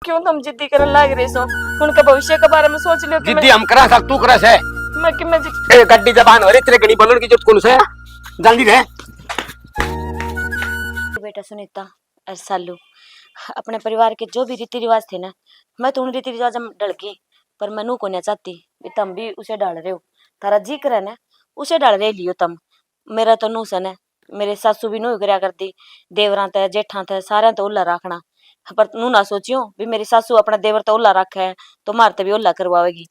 क्यों तुम जिद्दी करने लग रहे सो? उनका भविष्य के बारे में सोच लियो कि जिद्दी हम करा सक तू करस है। मैं ए गड्डी जबान हो रे तेरे गणी बोलने की जरूरत कौन से? जल्दी रह बेटा सुनीता और सालू, अपने परिवार के जो भी रीति रिवाज थे ना, मैं तो उन रीति रिवाज में डल गई, पर मैं को नहीं चाहती कि तुम भी उसे डाल रहे हो। तारा जी करे ना उसे डाल रहे लियो तुम। मेरा तो नू सन है, मेरे सासू भी नू करया करती, देवरां ते जेठा थे सारे तो ओला रखना, पर नू ना सोचियो भी मेरी सासू अपना देवर तो ओला रखा है तो मारते भी ओला करवाएगी।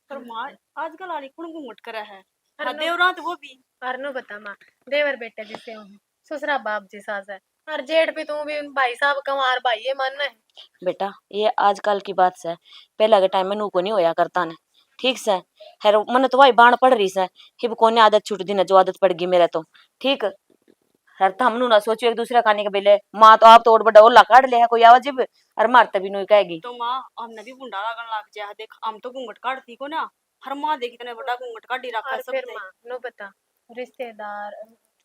पर मां आजकल आली कुण घूंघट करा है, देवरां तो वो भी अरनु बता माँ, देवर बेटे जिसे हूँ, ससुरा बाप जी सास है, और जेठ भी तू भी भाई साहब कमार भाई ये मन है। बेटा ये आजकल की बात से, पहला के टाइम में नू को नहीं होया करता ने, ठीक से है मन तो वही बाण पड़ रही से कि कोने आदत छूट दी ना जो आदत पड़ गई मेरे तो ठीक हर तो हमनू ना सोचो एक दूसरे खाने के बेले माँ तो आप तो और बड़ा ओला काट ले है कोई आवाजिब और मारते भी नहीं कहेगी। तो मां हमने भी बुंडा लगन लग जा देख, हम तो घूंघट काटती को ना, हर मां देख इतने बड़ा घूंघट काटी रखा और सब फिर माँ नो बता, रिश्तेदार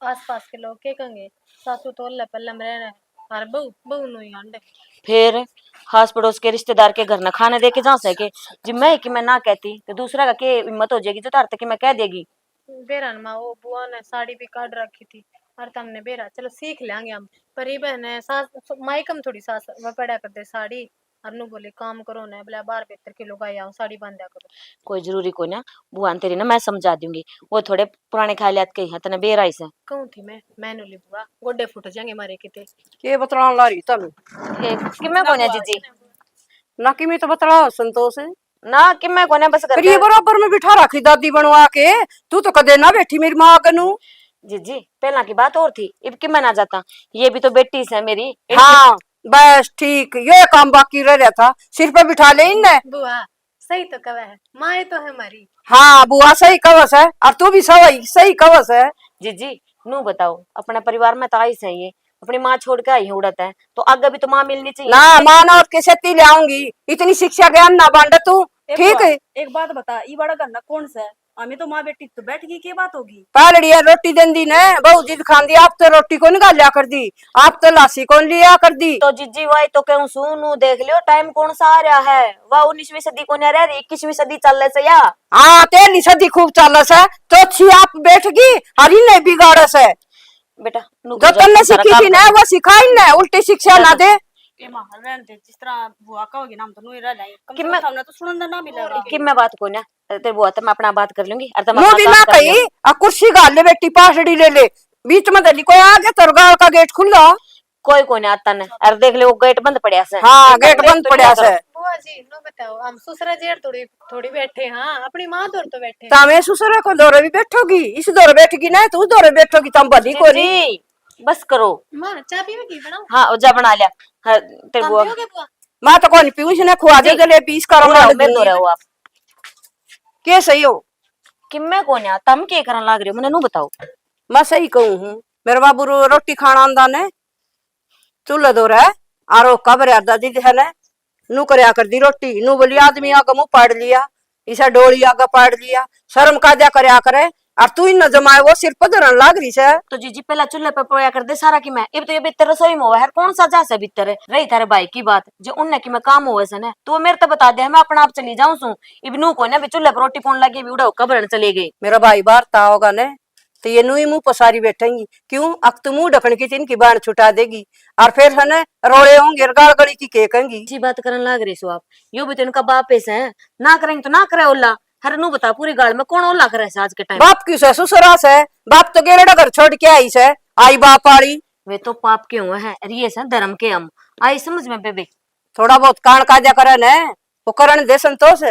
आसपास के लोग क्या कहेंगे, सासू तो अल्लाह पल्लम रहना है, और बहू बहू नु ही आंडे। फिर खास पड़ोस के रिश्तेदार के घर ना खाने दे के जा सके जिब मैं कि मैं ना कहती तो दूसरा का के हिम्मत हो जाएगी जो तार तक मैं कह देगी। बेरन माँ वो बुआ ने साड़ी भी काट रखी थी, और तुमने बेरा चलो सीख लेंगे हम, पर ये बहन है सास मायकम थोड़ी सास वह पड़ा कर दे साड़ी, अनु बोले काम करो ना बोला 12-13 किलो का आओ साड़ी बांधा करो। कोई जरूरी को ना बुआ तेरी ना मैं समझा दूंगी, वो थोड़े पुराने ख्याल के हैं तने बेराई से कहूँ थी मैं नुली बुआ गोडे फुट जाएंगे मारे किते के बतला ला रही तनु कि मैं कोने जीजी ना कि मैं तो बतला संतोष है ना कि मैं कोने बस फिर ये बराबर में बिठा रखी दादी बनवा के, तू तो कदे ना बैठी मेरी माँ कनु। जीजी पहला की बात और थी, अब कि मैं ना जाता, ये भी तो बेटी से मेरी। हाँ बस ठीक, ये काम बाकी रह रहा था, सिर पे बिठा ले इन्हें। बुआ सही तो कवा है, माँ तो है हमारी। हाँ बुआ सही कवस है, और तू भी सही कवस है। जीजी नू बताओ अपने परिवार में तो आई सही है, अपनी माँ छोड़ के आई उड़त है तो आगे भी तो माँ मिलनी चाहिए ना माँ ना और कैसे ती ले आऊंगी, इतनी शिक्षा ज्ञान ना बांट तू। ठीक है एक बात बता, ई बड़ा गन्ना कौन सा है? हमें तो माँ बेटी तो बैठ गई, क्या बात होगी? पालड़िया रोटी देंदी ने बहु जिद खांदी, आप तो रोटी को निकाल लिया कर दी, आप तो लासी कौन लिया कर दी। तो जीजी वही तो कहूँ सुनू देख लियो टाइम कौन सा आ रहा है, वह 19वीं सदी को नहीं रह रही 21वीं सदी चल रहे से या। हाँ 13वीं सदी खूब चालस है, तो अच्छी आप बैठ गई हरी नहीं बिगाड़स है। बेटा जो तुमने सीखी थी ना वो सिखाई ना, उल्टी शिक्षा ना दे। ए मां रहने दे, जिस तरह बुआ का होगी ना हम तो नहीं रह जाए, कम कि से मैं- कम हमने तो सुनने ना मिलेगा कि मैं बात को ना तेरे बुआ तो मैं अपना बात कर लूंगी और तुम मुंह अपना भी काम ना कर लियो। कही, आ कुर्सी गाल ले बेटी, पासड़ी ले ले, बीच में दली कोई आ गया तो गाल का गेट खुला। कोई को नहीं आता ने, और देख ले वो गेट बंद पड़िया से। हाँ गेट बंद पड़ा से। बुआ जी नो बताओ, हम ससुरा जेठ थोड़ी थोड़ी बैठे, हाँ अपनी माँ दौर तो बैठे। तामे ससुर को दौरे भी बैठोगी, इस दौरे बैठेगी ना तू दौरे बैठोगी, तुम भली को नहीं। जी बस करो। माँ चाय पीवेगी बनाओ? हाँ जा बना लिया। हाँ, तेरे काम बुआ पियोगे बुआ? माँ तो कौन पीऊँ, इसने खुआ दे जलेबी, इसका रंगा मेरे दो रहे हो आप के सही हो। कि मैं कौन है तुम क्या करने लग रहे हो, मैंने नू बताओ। मैं सही कहूँ हूँ, मेरे बाबू रोटी खाना आंदा ने चूल्हा दो रहा आरो कबर दादी है ने नू करया कर दी रोटी, नू बोली आदमी आगे मुंह पाड़ लिया, इसा डोली आगे पाड़ लिया, शर्म काजा करया करे, और तू इन जमाए वो सिर पर धरन लाग रही से। तो जीजी पहला चूल्हे पे पोया कर दे सारा की मैं, अब तो ये भीतर रसोई में हुआ है कौन सा जा से भीतर है रही थारे भाई की बात जो उनने की मैं काम हुए से तो वो मेरे तो बता दे मैं अपना आप चली जाऊं सू, इब नू को ना भी चूल्हे पर रोटी पौन लगी भी उड़ा कब्र चले गई। मेरा भाई बाहर ता होगा ने तो ये नू ही मुंह पसारी बैठेंगी, क्यों अक तो मुंह ढकन की इनकी बाण छुटा देगी, और फिर है ना रोड़े होंगे गाल गड़ी की के कहेंगी। अच्छी बात करने लग रही सो आप, यू भी तो इनका बाप ऐसा है, ना करेंगे तो ना करे ओला। हर नू बता पूरी गाड़ में कौन ओला करे आज के टाइम? बाप की से ससुरा से, बाप तो गेरेड़ा घर छोड़ के आई से, आई बाप आड़ी। वे तो पाप के हुए हैं अरे ये से धर्म के हम आई समझ में बेबे। थोड़ा बहुत कान काजा करे ने वो करण दे संतोष,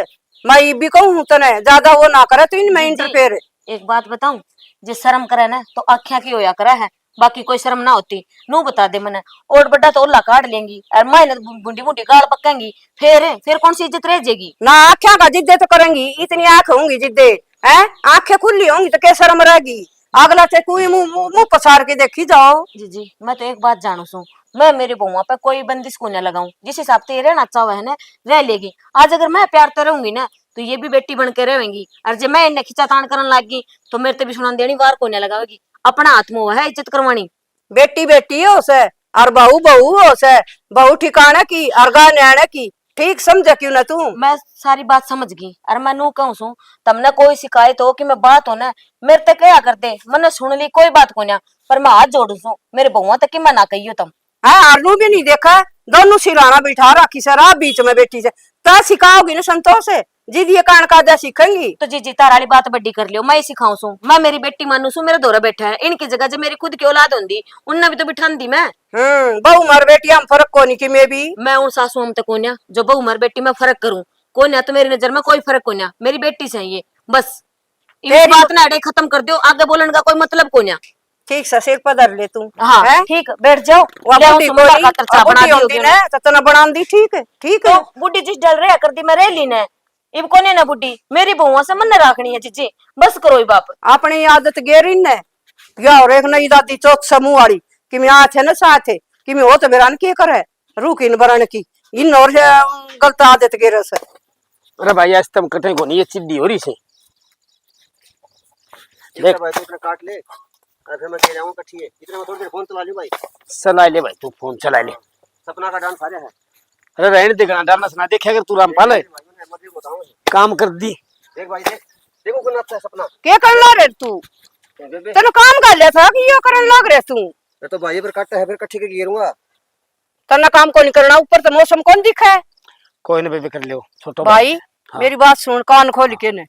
मैं ये भी कहूँ तो ने ज्यादा वो ना करे तो इनमें इंटरफेयर। एक बात बताऊं, जिस शर्म करे ना तो आख्या की होया करे है, बाकी कोई शर्म ना होती। नू बता दे मने और बड़ा तो ओला काट लेंगी और मायने बुंडी बुंडी गाल पकेंगी, फिर कौन सी इज्जत रह जाएगी? ना आख्या का जिद्दे तो करेंगी, इतनी आंख होंगी जिद्दे है, आंखें खुली होंगी तो क्या शर्म रहेगी, अगला से कोई मुंह पसार के देखी जाओ। जी मैं तो एक बात जानू सू, मैं मेरी बहुआ पे कोई बंदिश को न लगाऊं, जिस हिसाब से रहना चाह है ना रह लेगी। आज अगर मैं प्यार तो रहूंगी ना तो ये भी बेटी बन के रहेंगी, और जब मैं इन्हें खिंचा तान करने लगी तो मेरे तो भी सुना देनी बार को न लगावेगी, अपना हाथ में है इज्जत करवानी। बेटी बेटी हो से और बहू बहू हो से, बहू ठिकाने की और गा न्याणे की, ठीक समझ क्यों ना तू? मैं सारी बात समझ गई। अरे मैं नू कहूं सू तमने कोई शिकायत हो कि मैं बात हो ना मेरे तक क्या कर दे, मैंने सुन ली कोई बात को ना, पर मैं हाथ जोड़ू सू मेरे बहुआ तक की मैं ना कहियो तुम। हाँ अरनू भी नहीं देखा, दोनों सिराना बिठा रखी सर, आप बीच में बैठी से ता सिखाओगी ना संतोष से, जिद ये कान काजा सीखेंगी। तो जी तार वाली बात बड्डी कर लियो, मैं ही सिखाऊं सू, मैं मेरी बेटी मानू सू, मेरे दौरा बैठा है, इनकी जगह जब मेरी खुद की औलाद होंदी उनने भी तो बिठान दी मैं। बहू मर बेटी हम फर्क को नहीं कि मैं भी मैं उन सासू हम तक कोन्या जो बहु मर बेटी में फर्क करूं, कोन्या तो मेरी नजर में कोई फर्क कोन्या, मेरी बेटी से ये बस ये बात ना अड़े खत्म कर दो, आगे बोलने का कोई मतलब कोन्या। ठीक से सिर पर धर ले तू। हाँ हैं? ठीक बैठ जाओ। वो ले आओ बुढ़ी सुमन का कोनी, खातर चाय बुढ़ी बना दी होती होगी ना तो तना बना दी, ठीक है ठीक है। तो बुढ़ी जिस डल रहा कर दी मैं रेली ने इब कोने ना बुढ़ी मेरी बहुआ से मन राखनी है जीजी, बस करो ई बाप। अपनी आदत गेरी ने या और एक नई दादी चौक समूह वाली कि मैं आ थे ना साथ है कि मैं हो तो मेरा के करे रूक इन बरन की इन और गलत आदत गेर से। अरे भाई आज तुम कटे को नहीं, ये चिड्डी हो रही से देख भाई, तो इतना काट ले और फिर मैं कह रहा हूँ कट्ठी है, इतना मैं थोड़ी देर फोन चला लूँ भाई। चला ले भाई, तू फोन चला ले। सपना का डांस आ रहा है। अरे रहने दे, डालना सुना देखे अगर तू रामपाल है काम कर दी। देख भाई देख, देखो कितना अच्छा है सपना। के कर ला रे तू? बेबे तेन काम कर लिया था कि ये करन लग रे तू? ये तो भाई पर काटता है, फिर कट्ठी के गिरूंगा। तना काम को नहीं करना, ऊपर तो मौसम कौन दिखा है? कोई ना बेबे कर ले छोटो भाई हाँ। मेरी बात सुन कान खोल के ने,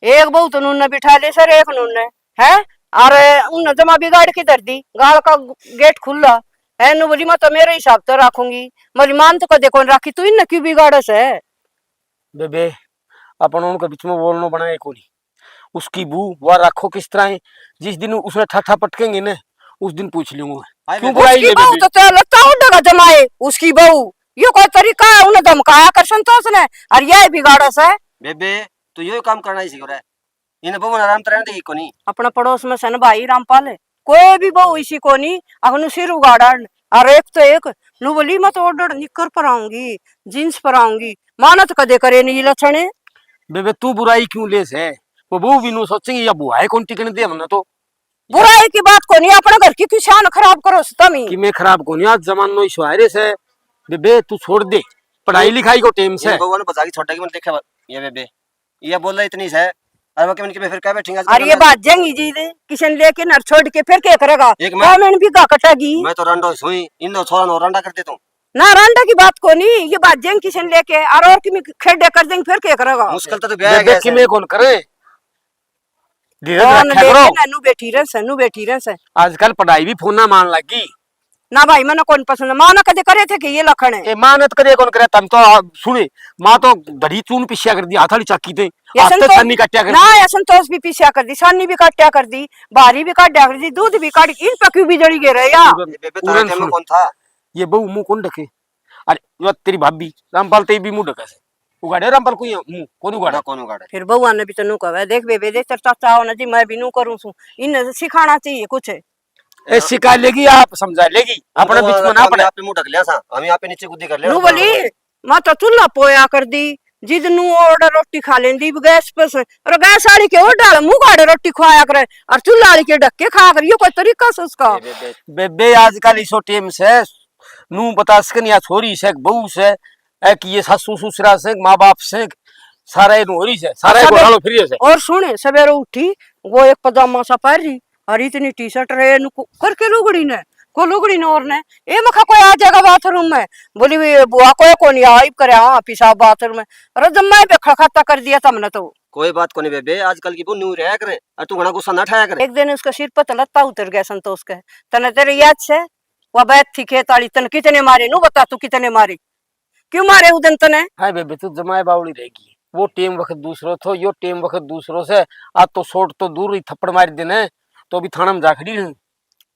एक बहू तो नून बिठा ले सर, एक नून है और उन जमा बिगाड़ के धर दी, गाल का गेट खुला है नु बोली मैं तो मेरे हिसाब तो रखूंगी, मेरी मान तो कदे कौन राखी, तू इन क्यों बिगाड़स है? बेबे अपन उनके बीच में बोलना बनाए को नहीं, उसकी बू वह रखो किस तरह है, जिस दिन उसने ठाठा पटकेंगे ना उस दिन पूछ लूंगा क्यों बुराई उसकी ले बहू बेबे। तो लगता उड़ेगा जमाए, उसकी बहू ये कोई तरीका है? उन्हें धमकाया कर संतोष ने और यह बिगाड़स है। बेबे तू यो काम करना ही सीख रहा है, इन बहु आराम तरह देगी को नहीं। अपना पड़ोस में सन भाई रामपाल है, कोई भी बहू इसी को नहीं अगनु सिर उगाड़ा और एक तो एक नु बोली मैं तो ऑर्डर निकर पर आऊंगी, जींस पर आऊंगी, मानत कदे करे नहीं लक्षण है। बेबे तू बुराई क्यों ले से, वो बहू भी नु सोचेंगे या बुआ है कौन टिकने दे हमने तो। बुराई की बात को नहीं, अपने घर की क्यों शान खराब करो तमी? कि मैं खराब को नहीं, आज जमानो इशारे से बेबे तू छोड़ दे पढ़ाई लिखाई को टाइम से। बहु ने बजा के छोटा की मैंने देखा ये बेबे ये बोल रहा इतनी से और वो के फिर क्या बैठेंगे और ये बात जंगी जी दे किशन लेके नर छोड़ के फिर क्या करेगा? एक मैं भी का कटेगी। मैं तो रंडो सोई इन दो छोरा नो रंडा कर देता हूं ना रांडा की बात को नहीं, ये बात जंग किशन लेके और की में खेड़े कर देंगे फिर क्या करेगा? मुश्किल तो ब्याह बेबे गया कि मैं कौन करे, धीरे कौन रखा करो। लेके ननु बैठी रह से आजकल पढ़ाई भी फोना मान लगी। ना भाई मैंने कौन पसंद, माँ ने कदे करे थे कि ये लखन है। ए मानत करे कौन करे, तम तो सुने मां तो धड़ी चून पिछया कर दी, हाथाड़ी चाकी थे आस्ते छन्नी काट्या कर ना या संतोष भी पीछा कर दी, सानी भी काट्या कर दी, बारी भी काट्या कर दी, दूध भी काट, इन पर क्यों बिजड़ी गे रहे या? बेबे तारा टाइम में कौन था? ये बहु मुंह कौन ढके? अरे यो तेरी भाभी रामपाल ते भी मुंह ढका से उगाड़े, रामपाल को मुंह कौन उगाड़ा? कौन उगाड़ा? फिर बउआ ने भी तो नू कहा देख बेबे देख तेरा चाचा हो ना जी, मैं भी नू करूं सू, इन सिखाना चाहिए कुछ। ए सिखा लेगी आप समझा लेगी, अपने बीच में ना पड़े। आप पे मुंह ढक लिया सा, हम यहाँ पे नीचे गुद्दी कर लिया। नू बोली मैं तो चूल्हा पोया कर दी, जिद नू ऑर्डर रोटी खा लेंदी गैस पर से, और गैस वाली के और डाल मुंह गाड़े रोटी खवाया करे और चूल्हा वाली के ढक के खा कर, ये कोई तरीका से उसका? बेबे आजकल इसो टेम से नू बता सकन या छोरी से बहू से ए कि ये सासू ससुरा से माँ बाप से सारा नोरी से सारा घोड़ालो फिर से। और सुने सवेरे उठी वो एक पजामा सा पहन रही और इतनी टी शर्ट रहे करके लुगड़ी ने और ने ए मखा कोई आ जाएगा बाथरूम में, बोली बुआ कोई नहीं आई करे हाँ पिसाब बाथरूम में, अरे जम्मा पे खड़खड़ा कर दिया तुमने तो। कोई बात को नहीं बेबे, आजकल की वो न्यू रहा करे और तू घना गुस्सा ना ठाया करे। एक दिन उसका सिर पर लत्ता उतर गया संतोष के, तने तेरे याद से वह बैठ थी खेताड़ी, तन कितने मारे नू बता, तू कितने मारे, क्यों मारे उदन तने? हाय बेबे तू जमाए बावड़ी रहेगी, वो टेम वक्त दूसरो थो यो टेम वक्त दूसरो से, आज तो शोट तो दूर ही थप्पड़ मार देने तो भी थाना में जा खड़ी है।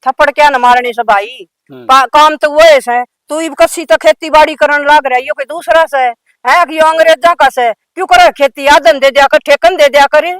थप्पड़ क्या न मारने से भाई, काम तो वो है, तू इब कसी तो खेती बाड़ी करन लाग रहा है, यो कोई दूसरा से है कि यो अंग्रेजा का से, क्यों करे खेती आदन दे दिया कर, ठेकन दे दिया करे।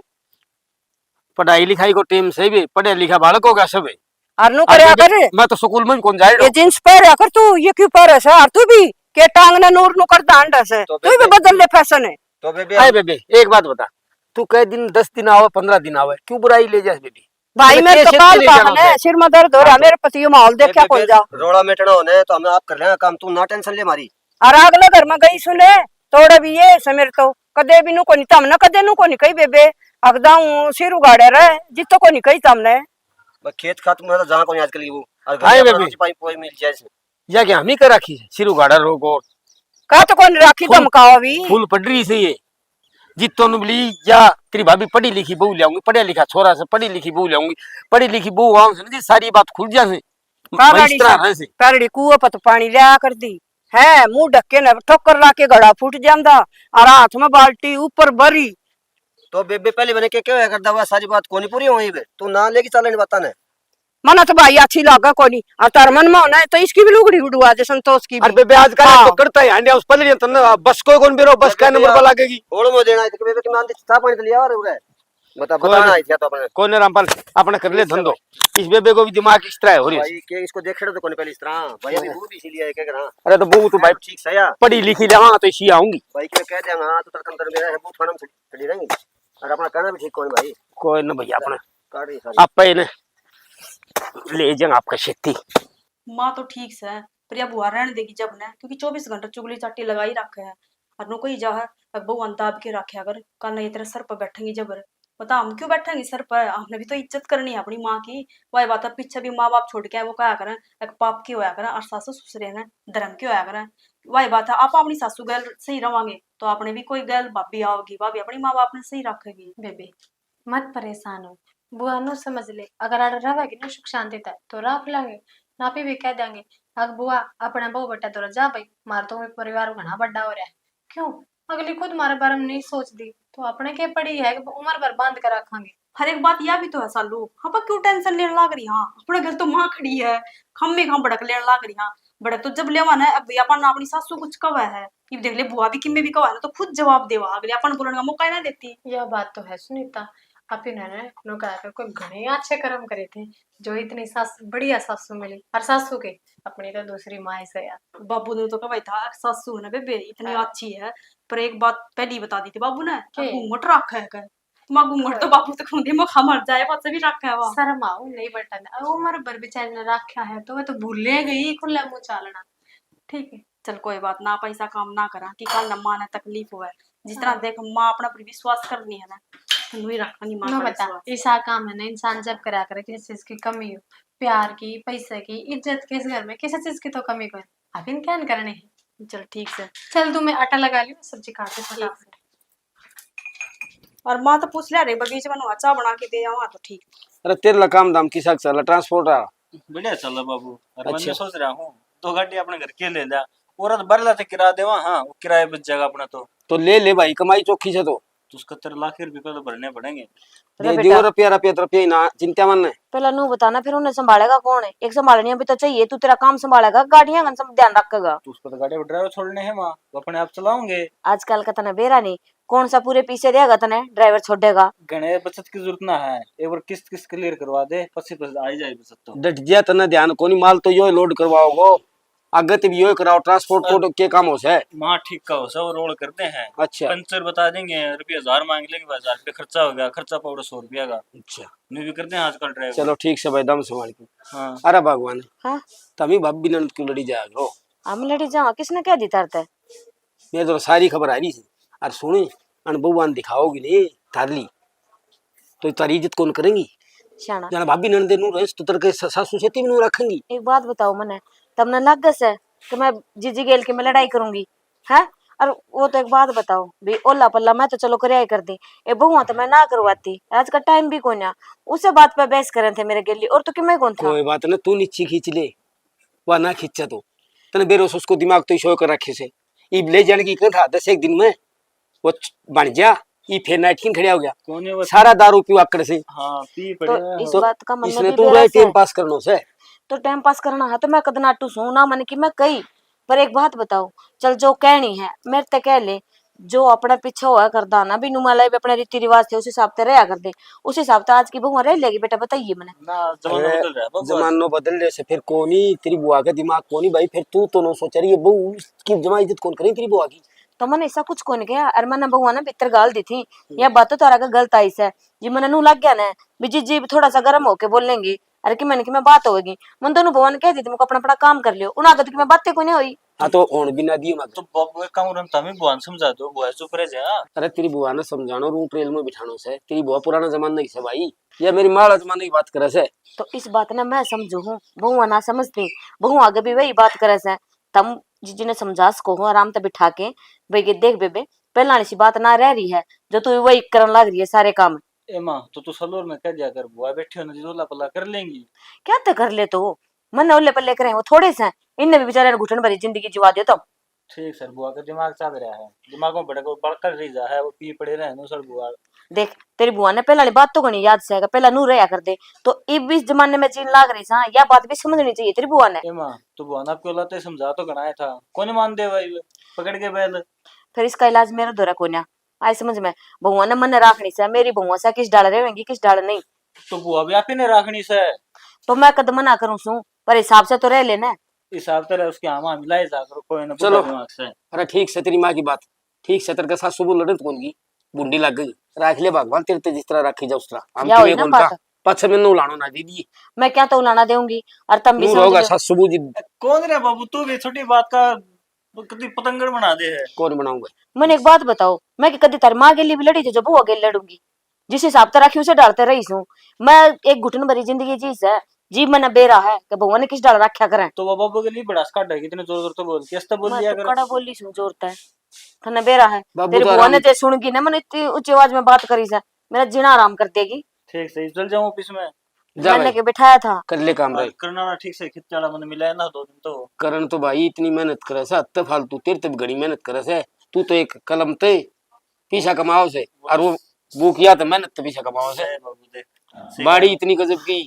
पढ़ाई लिखाई को टेम से भी पढ़े लिखा बालक होगा सब है। और नू करे करे मैं तो स्कूल में कौन जाए ये जींस पहन कर, तू ये क्यों पहन है? और तू भी के टांग ने नूर नु कर दांड है, तो तू भी बदल ले फैशन है। तो बेबे हाय बेबे एक बात बता, तू कई दिन 10 दिन आवे 15 दिन आवे क्यों बुराई ले जाए बेबी? भाई मेरे तो काल का है, सिर में दर्द हो रहा है, मेरे पति ये माहौल देख क्या कौन जा रोड़ा मेटना होने तो हम आप कर लेंगे काम, तू ना टेंशन ले मारी। और अगले घर में गई सुने तोड़े भी ये समेर तो कदे भी नु को नहीं तमने कदे नु को नहीं कही बेबे अगदा सिर उगाड़े रहे जितो को नहीं कही तमने बस खेत खात में तो जहाँ को नहीं आजकल ये वो और हाँ, ये घर बेबी। पाई पोई मिल जाए इसमें। या क्या हम ही कर रखी है सिर उगाड़ा रोग और का तो को नहीं राखी फूल- धमकावा भी फूल पड़ रही से ये जितो नुबली या तेरी भाभी पढ़ी लिखी बहू लाऊंगी पढ़िया लिखा छोरा से पढ़ी लिखी बहू लाऊंगी पढ़ी लिखी बहू आऊं से ना जी सारी बात खुल जाए गाड़ी से पैरड़ी कुआ पर तो पानी लिया कर दी है मुंह ढक्के न ठोकर ला के घड़ा फूट जांदा और हाथ में बाल्टी ऊपर भरी तो बेबे पहले बने के क्या करता हुआ सारी बात कोनी पूरी हुई बे तू ना लेके चलने बताने मना तो भाई अच्छी लागा कोनी और तार मन में होना है तो इसकी भी लुगड़ी उड़वा दे संतोष की अरे भी बेबे आजकल हाँ। तो करता है हांडिया उस पल्ले तो ना बस कोई कौन बेरो बस का नंबर पर लागेगी ओड़ में देना है तो बेबे के मान दे चा पानी तो लिया और उरे बता बताना है क्या तो अपने कौन है रामपाल अपना कर ले धंधो इस बेबे को भी दिमाग इस तरह हो रही है भाई के इसको देख रहे तो कोनी पहले इस तरह भाई अभी वो भी इसीलिए है क्या करा अरे तो बहू तो भाई ठीक सया पढ़ी लिखी ले वहां तो इसी आऊंगी भाई के कह देंगे हां तो तरकन कर मेरा है बहुत खाना चली रहेंगी और अपना कहना भी ठीक कोनी भाई कोई ना भैया अपना काट रही सारी आप पे ने ले जाएंगे आपका खेती माँ तो ठीक से पर या बुआ रहने देगी जब ने क्योंकि 24 घंटा चुगली चाटी लगाई रखे है और नो कोई जा है अब बहु अंताब के रखे अगर कल नहीं तेरे सर पर बैठेंगी जबर बता हम क्यों बैठेंगे सर पर हमने भी तो इज्जत करनी है अपनी माँ की वही बात है पीछे भी माँ बाप छोड़ के आए वो क्या करें एक पाप की होया करें और सासू ससुरे ने धर्म की होया करें वही बात है आप अपनी सासू गैल सही रवांगे तो आपने भी कोई गैल भाभी आओगी भाभी अपनी माँ बाप ने सही रखेगी बेबे मत परेशान हो बुआ नु समझ ले अगर आड़ रहेगी ना सुख शांति तक तो रख लांगे नापी भी कह देंगे अग बुआ अपना बहु बेटा तो जा भाई मार तो परिवार घना बड़ा हो रहा है क्यों अगली खुद मारे बारे में नहीं सोचती तो अपने के पड़ी है उम्र भर बांध कर रखांगे हर एक बात यह भी तो है सालू हाँ पर क्यों टेंशन लेने लग रही हाँ अपने घर तो माँ खड़ी है हम में हम भड़क लेने लग रही हाँ भड़क तो जब लेवा ना अब अपन अपनी सासू कुछ कवा है कि देख ले बुआ भी किम्मे भी कवा ना तो खुद जवाब देवा अगले अपन बोलने का मौका ही ना देती यह बात तो है सुनीता आप इन्होंने नो कहा कोई घने अच्छे कर्म करे थे जो इतनी सास बढ़िया सासू मिली और सासू के अपनी तो दूसरी माँ से यार बाबू ने तो कहा था सासू है ना बेबे इतनी अच्छी है पर एक बात पहली बता दी थी बाबू ने के? घूंघट रखा है कर माँ घूंघट तो बाबू तक खुद मौका मर जाए पत से भी रखा है वहाँ शर्म आओ नहीं बटन उम्र भर बेचारे ने रखा है तो वह तो भूले गई खुला मुंह चालना ठीक है चल कोई बात ना पैसा काम ना करा कि कल न माँ ने तकलीफ हुआ है जिस तरह देख माँ अपना पर विश्वास करनी है ना तो नहीं रखा नहीं माँ नो का बता विश्वास। ऐसा काम है ना इंसान जब करा करे किसी चीज की कमी हो प्यार की पैसे की इज्जत के इस घर में किसी चीज की तो कमी को आप इन क्या करने हैं चल ठीक से चल तू मैं आटा लगा लियो सब्जी काट के फटाफट और माँ तो पूछ लिया रे बगीचे में अच्छा बना के दे जाऊँ तो ठीक अरे तेरा काम दाम किसा चला ट्रांसपोर्ट आ बढ़िया चल रहा बाबू और अच्छा। मैं सोच रहा हूँ 2 गाड़ी अपने घर के ले जा और बरला से किराया देवा हाँ वो किराए बच जाएगा अपना तो ले ले भाई कमाई चौखी से तो उसका 13 लाख रुपए तो भरने पड़ेंगे अरे दे बेटा। दियो रुपया रुपया रुपया ही ना चिंता मन है पहला नू बताना फिर उन्हें संभालेगा कौन है एक संभालनी भी तो चाहिए तू तेरा काम संभालेगा गाड़ियां का सब ध्यान रखेगा तो उसको तो गाड़ी में ड्राइवर छोड़ने हैं वहाँ वो अपने आप चलाओगे आजकल का तना बेरा नहीं कौन सा पूरे पीछे देगा तने ड्राइवर छोड़ेगा गणे बचत की जरूरत ना है एक बार किस्त किस्त क्लियर करवा दे पसी पस आ ही जाए बचत तो डट जिया तना ध्यान कोनी माल तो यो लोड करवाओगो आगत भी यो कराओ ट्रांसपोर्ट को के काम हो से वहाँ ठीक का हो सब रोड करते हैं अच्छा पंचर बता देंगे रुपया 1000 मांग लेंगे 1000 रुपया खर्चा हो गया खर्चा पाउडर 100 रुपया का अच्छा नहीं भी करते हैं आजकल ड्राइवर चलो ठीक से भाई दम संभाल के हाँ अरे भगवान हाँ तभी भाभी नंद की लड़ी जाएगा हम लड़ी जावा किसने क्या दी तारते मैं तो सारी खबर आ रही थी और सुनी अनुभवान दिखाओगी नहीं तारली तो तारी इज्जत कौन करेंगी शाना जाना भाभी नंदे नू रहे तो तरके सासू सेती में नू रखेंगी एक बात बताओ मने तमने लग गस है कि मैं जीजी गेल के मैं लड़ाई करूंगी है और वो तो एक बात बताओ भी ओला पल्ला मैं तो चलो करे कर दी ए बहुआ तो मैं ना करवाती आज का टाइम भी कोई ना उसे बात पे बहस करे थे मेरे गेली और तो कि मैं कौन था कोई बात ना तू नीचे खींच ले वह ना खींचा तो तने बेरोस उसको दिमाग तो शो कर रखे से ई ले जाने की था 10 एक दिन में वो बन जा ई फिर नाइट किन खड़िया हो गया कौन है वो सारा दारू पीवा कर से हाँ पी तो पड़े इस तो बात का मन इसने में भी तू बेरा रहे से टाइम पास करनो से तो टाइम पास करना है तो मैं कद नाटू सू ना मन की मैं कही पर एक बात बताओ चल जो कहनी है मेरे ते कह ले जो अपने पीछे हुआ करदा ना भी नुमाला भी अपने रीति रिवाज थे उस हिसाब से रहा कर दे उस हिसाब से आज की बहुआ रह लेगी बेटा बताइए मैंने ना जमाना बदल रहा है बाबू। जमानो बदल रहे से फिर कोनी तेरी बुआ का दिमाग कोनी भाई फिर तू तो नो सोच रही है बहू की जमा इज्जत कौन करे तेरी बुआ की तो मैंने ऐसा कुछ कौन किया अरे मैंने बहुआ ना भीतर गाल दी थी यह बात तो तारा का गलत आई से जी मैंने नू लग गया ना भी जी थोड़ा सा गर्म होके बोलेंगी अरे कि मैंने कि मैं बात होगी मन दोनों भवन कह दी तुमको अपना अपना काम कर लियो उन्हें आदत कि मैं बातें कोई नहीं हुई। हाँ तो ओण भी ना दियो मत। तो बाबू एक काम करन तमी बुआ ने समझा दो, बुआ चुप रह जा। अरे तेरी बुआ ने समझानो रू ट्रेल में बिठानो से, तेरी बुआ पुराना जमाना की से भाई, या मेरी माँ जमाने की बात करे से। तो इस बात ने मैं समझू हूँ बहुआ ना समझती बहु आगे भी वही बात करे से तम जीजी ने समझा सको हो आराम से बिठा के भाई के देख बेबे पहला सी बात ना रह रही है जो तू वही करन लग रही है सारे काम। ए मां तो तू सलोर में कह दिया कर, बुआ बैठी हो ना जोला पला कर लेंगी। क्या तो कर ले तो मन ओले पल्ले करे वो थोड़े से इनने भी बेचारे ने घुटन भरी जिंदगी जीवा दियो तुम। ठीक सर, बुआ का दिमाग चल रहा है, दिमाग में बड़ा को बड़कर रही जा है, वो पी पड़े रहे नो सर बुआ। देख तेरी बुआ ने पहला वाली बात तो घनी याद से पहला नू रहा कर दे तो इब इस जमाने में जीन लाग रही सा या बात भी समझनी चाहिए तेरी बुआ ने। ए मां तो बुआ ने आपको लाते समझा तो गणाया था, कौन मान दे भाई पकड़ के बैल। फिर इसका इलाज मेरा दोरा कोन्या आए समझ में बहुआ ने मन राखनी से मेरी बहुआ से किस डाल रहेंगी किस डाल नहीं। तो बुआ भी आप ही ने राखनी से। तो मैं कदम मना करूं सू पर हिसाब से तो रह लेना। हिसाब तरह उसके आमा मिलाए जा करो कोई ना चलो। दिमाग से। अरे ठीक से तेरी माँ की बात ठीक से, तेरे के साथ सुबह लड़त कौन की बुंडी लग गई, राख ले भगवान तेरे ते जिस तरह राखी जा उस तरह हम या किवे होई ना कौन का बात। पाछे में नो लानो ना दीदी मैं क्या तो उलाना दूंगी और तुम भी नू समझ होगा लो। साथ सुबह जी कौन रे बाबू, तू भी छोटी बात का कभी पतंगड़ बना दे है। कौन बनाऊंगा। मैंने एक बात बताओ मैं कि कदी तारी माँ के लिए भी लड़ी थी जो बुआ के लिए लड़ूंगी जिस हिसाब से रखी उसे डालते रही हूँ मैं एक घुटन भरी जिंदगी जीस है जी मैंने बेरा है कि बुआ ने किस डाल रखा करें। तो वो बाबू के लिए बड़ा स्काट है, कितने जोर जोर तो बोल कैसे बोल मैं दिया तो कर। कड़ा बोली सू जोरता है थने बेरा है बाबू तेरी तो बुआ ने आराम- ते सुनगी ना मैंने इतनी ऊंची आवाज में बात करी से मेरा जीना आराम कर देगी। ठीक सही चल जाऊं ऑफिस में। जा मैंने भाई के बिठाया था कर ले काम रे। करना ना ठीक से खिच्चाड़ा मैंने मिला है ना 2 दिन तो। करण तो भाई इतनी मेहनत करे से अत्ते फालतू तेरे ते भी घड़ी मेहनत करे से, तू तो एक कलम ते पीछा कमाओ से और वो किया तो मेहनत तो पीछा कमाओ से। है बाबू देख सही बाड़ी इतनी गजब की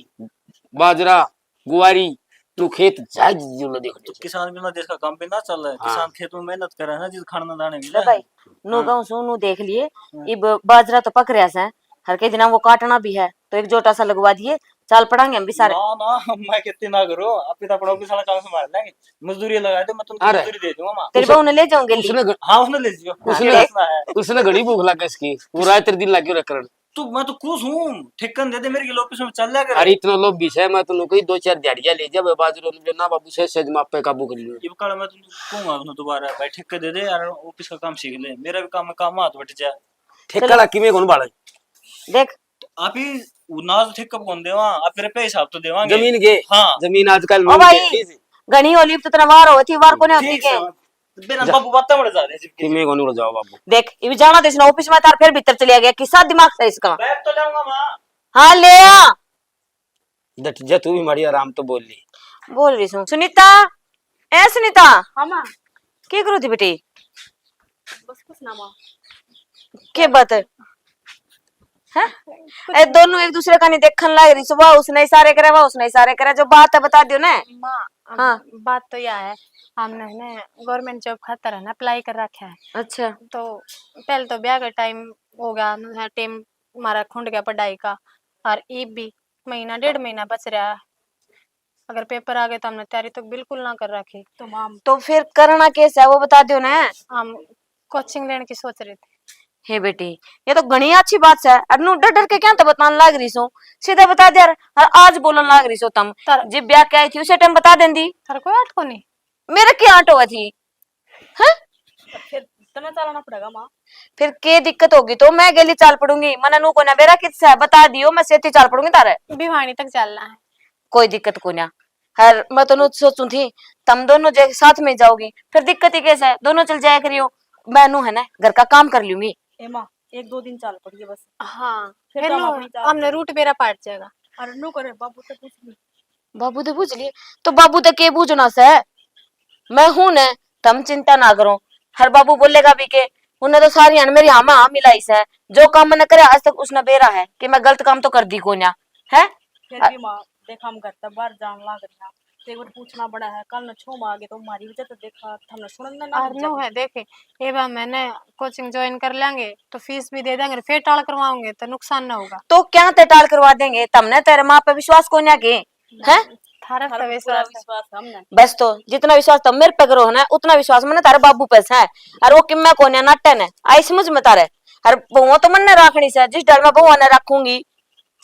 बाजरा गुवारी तू खेत जाज जो देख तो किसान बिना देश का काम भी ना चल रहा है। हाँ। किसान खेत में मेहनत कर रहा है ना, जिस खाना दाने ले मिला है। भाई नो गाँव सो नु देख लिए इब बाजरा तो पक रहा है हर के दिन वो काटना भी है तो एक जोटा सा लगवा दिए चाल पड़ांगे हम भी सारे। ना ना मैं कितनी ना करो, आप तो अपना ऑफिस वाला काम संभाल लेंगे। मजदूरी लगा दे, मैं तुमको अरे। मजदूरी दे दूंगा मां। तेरी बहू ने ले जाऊंगे ली। उसने हाँ उसने ले जियो, उसने- रखना है। उसने घड़ी भूख लग गई इसकी पूरा तेरे दिन लग गयो रे करण। तू मैं तो खुश हूँ, ठेकन दे दे मेरे के ऑफिस में चल जा कर। अरे इतना लोभ भी है मैं तो कोई 2-4 दिहाड़ियां ले जा बाजरो ले ना बाबू से मापे काबू कर लियो। ये कल मैं तुमको कहूंगा उसने दोबारा भाई ठेके दे दे यार, ऑफिस का काम सीख ले, मेरा भी काम में काम हाथ बट जा। ठेका ला किमे कोन बाड़ा देख आप ही नाज ठेका कौन देवा, आप मेरे पे हिसाब तो देवांगे। जमीन के हाँ जमीन आजकल ओ भाई घनी होली तो तेरा वार होती वार को नहीं होती ठीक के। है, बेना बाबू बातें बढ़ जा रहे हैं जिसकी। किमे कोन उड़ जाओ बाबू। देख ये जाना देश ऑफिस में तार फिर भीतर चले गया किसा दिमाग से इसका। बैग तो लाऊंगा मां। हाँ ले आ दट जा तू भी मारी आराम तो बोल ली। बोल रही हूँ सुनीता ए सुनीता हाँ माँ क्या करो थी बेटी बस कुछ ना माँ। के बात है हैं? ए दोनों एक दूसरे का नहीं देखने लग रही सुबह उसने इशारे करे वह उसने इशारे करे जो बात है बता दियो ना। माँ हाँ। बात तो यह है हमने ना गवर्नमेंट जॉब खातर है ना अप्लाई कर रखा है। अच्छा तो पहले तो ब्याह का टाइम हो गया, टाइम हमारा खुंड गया पढ़ाई का और ये भी महीना 1.5 महीना बच रहा है। अगर पेपर आ गए तो हमने तैयारी तो बिल्कुल ना कर रखी। तो माँ तो फिर करना कैसा है वो बता दियो ना। हम कोचिंग लेने की सोच रहे थे। हे बेटी ये तो घनी अच्छी बात है अनु डर डर के क्या तो बताने लाग रही सो सीधा बता दे यार और आज बोलन लाग रही सो तुम जब ब्याह के आई थी उसे टाइम बता देंदी थारा कोई आठ को नहीं। मेरे क्या आंट हुआ थी हैं? फिर तुम्हें चलाना पड़ेगा माँ। फिर के दिक्कत होगी तो मैं गेली चाल पड़ूंगी मना नू को ना मेरा किस्सा है बता दियो मैं सेती चाल पड़ूंगी तारे भिवानी तक चलना है। कोई दिक्कत को ना हर मैं तो सोचू थी तुम दोनों साथ में जाओगी फिर दिक्कत ही कैसे है दोनों चल जाया करियो मैं नू है ना घर का काम कर लूंगी। ए माँ 1-2 दिन चल पड़िए बस। हाँ फिर फिर तो हम नो अपनी चाल हमने रूट मेरा पाट जाएगा। अरे नो करे बाबू से पूछ ली। बाबू तो पूछ लिए तो बाबू तो के पूछना से मैं हूं ने तुम चिंता ना करो हर बाबू बोलेगा भी के उन्हें तो सारी मेरी हामा मिलाई से जो काम मैंने करे आज तक उसने बेरा है कि मैं गलत काम तो कर दी को ना है। फिर भी माँ देखा हम घर तक बाहर जान लाग रही है तो एक बार पूछना बड़ा है कल न छो मांगे तो हमारी वजह तो देखा हमने सुनना ना और नो है देखे ये बार मैंने कोचिंग ज्वाइन कर लेंगे तो फीस भी दे देंगे फिर टाल करवाओगे तो नुकसान ना होगा। तो क्या ते टाल करवा देंगे तुमने तेरे माँ पे विश्वास को ना के हैं थारा हमारा तो पूरा विश्वास है। विश्वास है हमने। बस तो जितना विश्वास तुम मेरे पे करो है ना उतना विश्वास मैंने तारे बाबू पे है और वो किम्मा को नाटन है आई समझ में तारे हर बहुआ तो मन ने रखनी से जिस डर में बहुआ ने रखूंगी।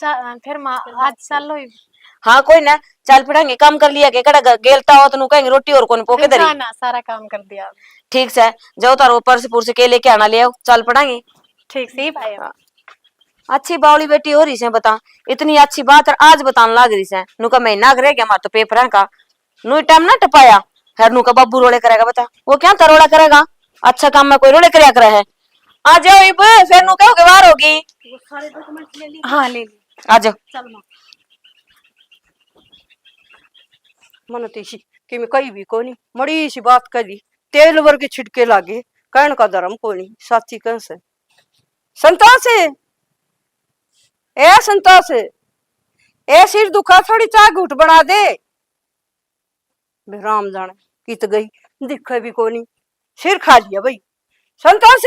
फिर माँ आज चलो ही हाँ कोई ना, चल पड़ेंगे, काम कर लिया के कड़ा गेलता हो तो नु कहेंगे रोटी और कौन पोके दरी। ना ना सारा काम कर दिया। ठीक से जाओ तारो पर्स पुरस के लेके आना ले आओ, चल पड़ेंगे। ठीक से ही भाई अब। अच्छी बावली बेटी हो रही से, बता इतनी अच्छी बात और आज बताने लग रही से। नु का महीना रह गया हमारा तो पेपर का, नु टाइम ना टपाया। हर नु का बब्बू रोड़े करेगा, बता वो क्या तरोड़ा करेगा, अच्छा काम में कोई रोड़े करया करे है। आ जाओ इब, फिर नु कहोगे वार होगी। हाँ ले ली। आ जाओ। चल माँ। मन तीसी कि मैं कही भी कोनी, मड़ी सी बात करी, तेल वर्गे छिड़के लागे, कहन का धर्म कोनी, साची कह से। संतोष ए संतोष, ए सिर दुखा थोड़ी चाय घूट बना दे। राम जाने कित गई, दिखे भी कोनी, सिर खा लिया भाई। संतोष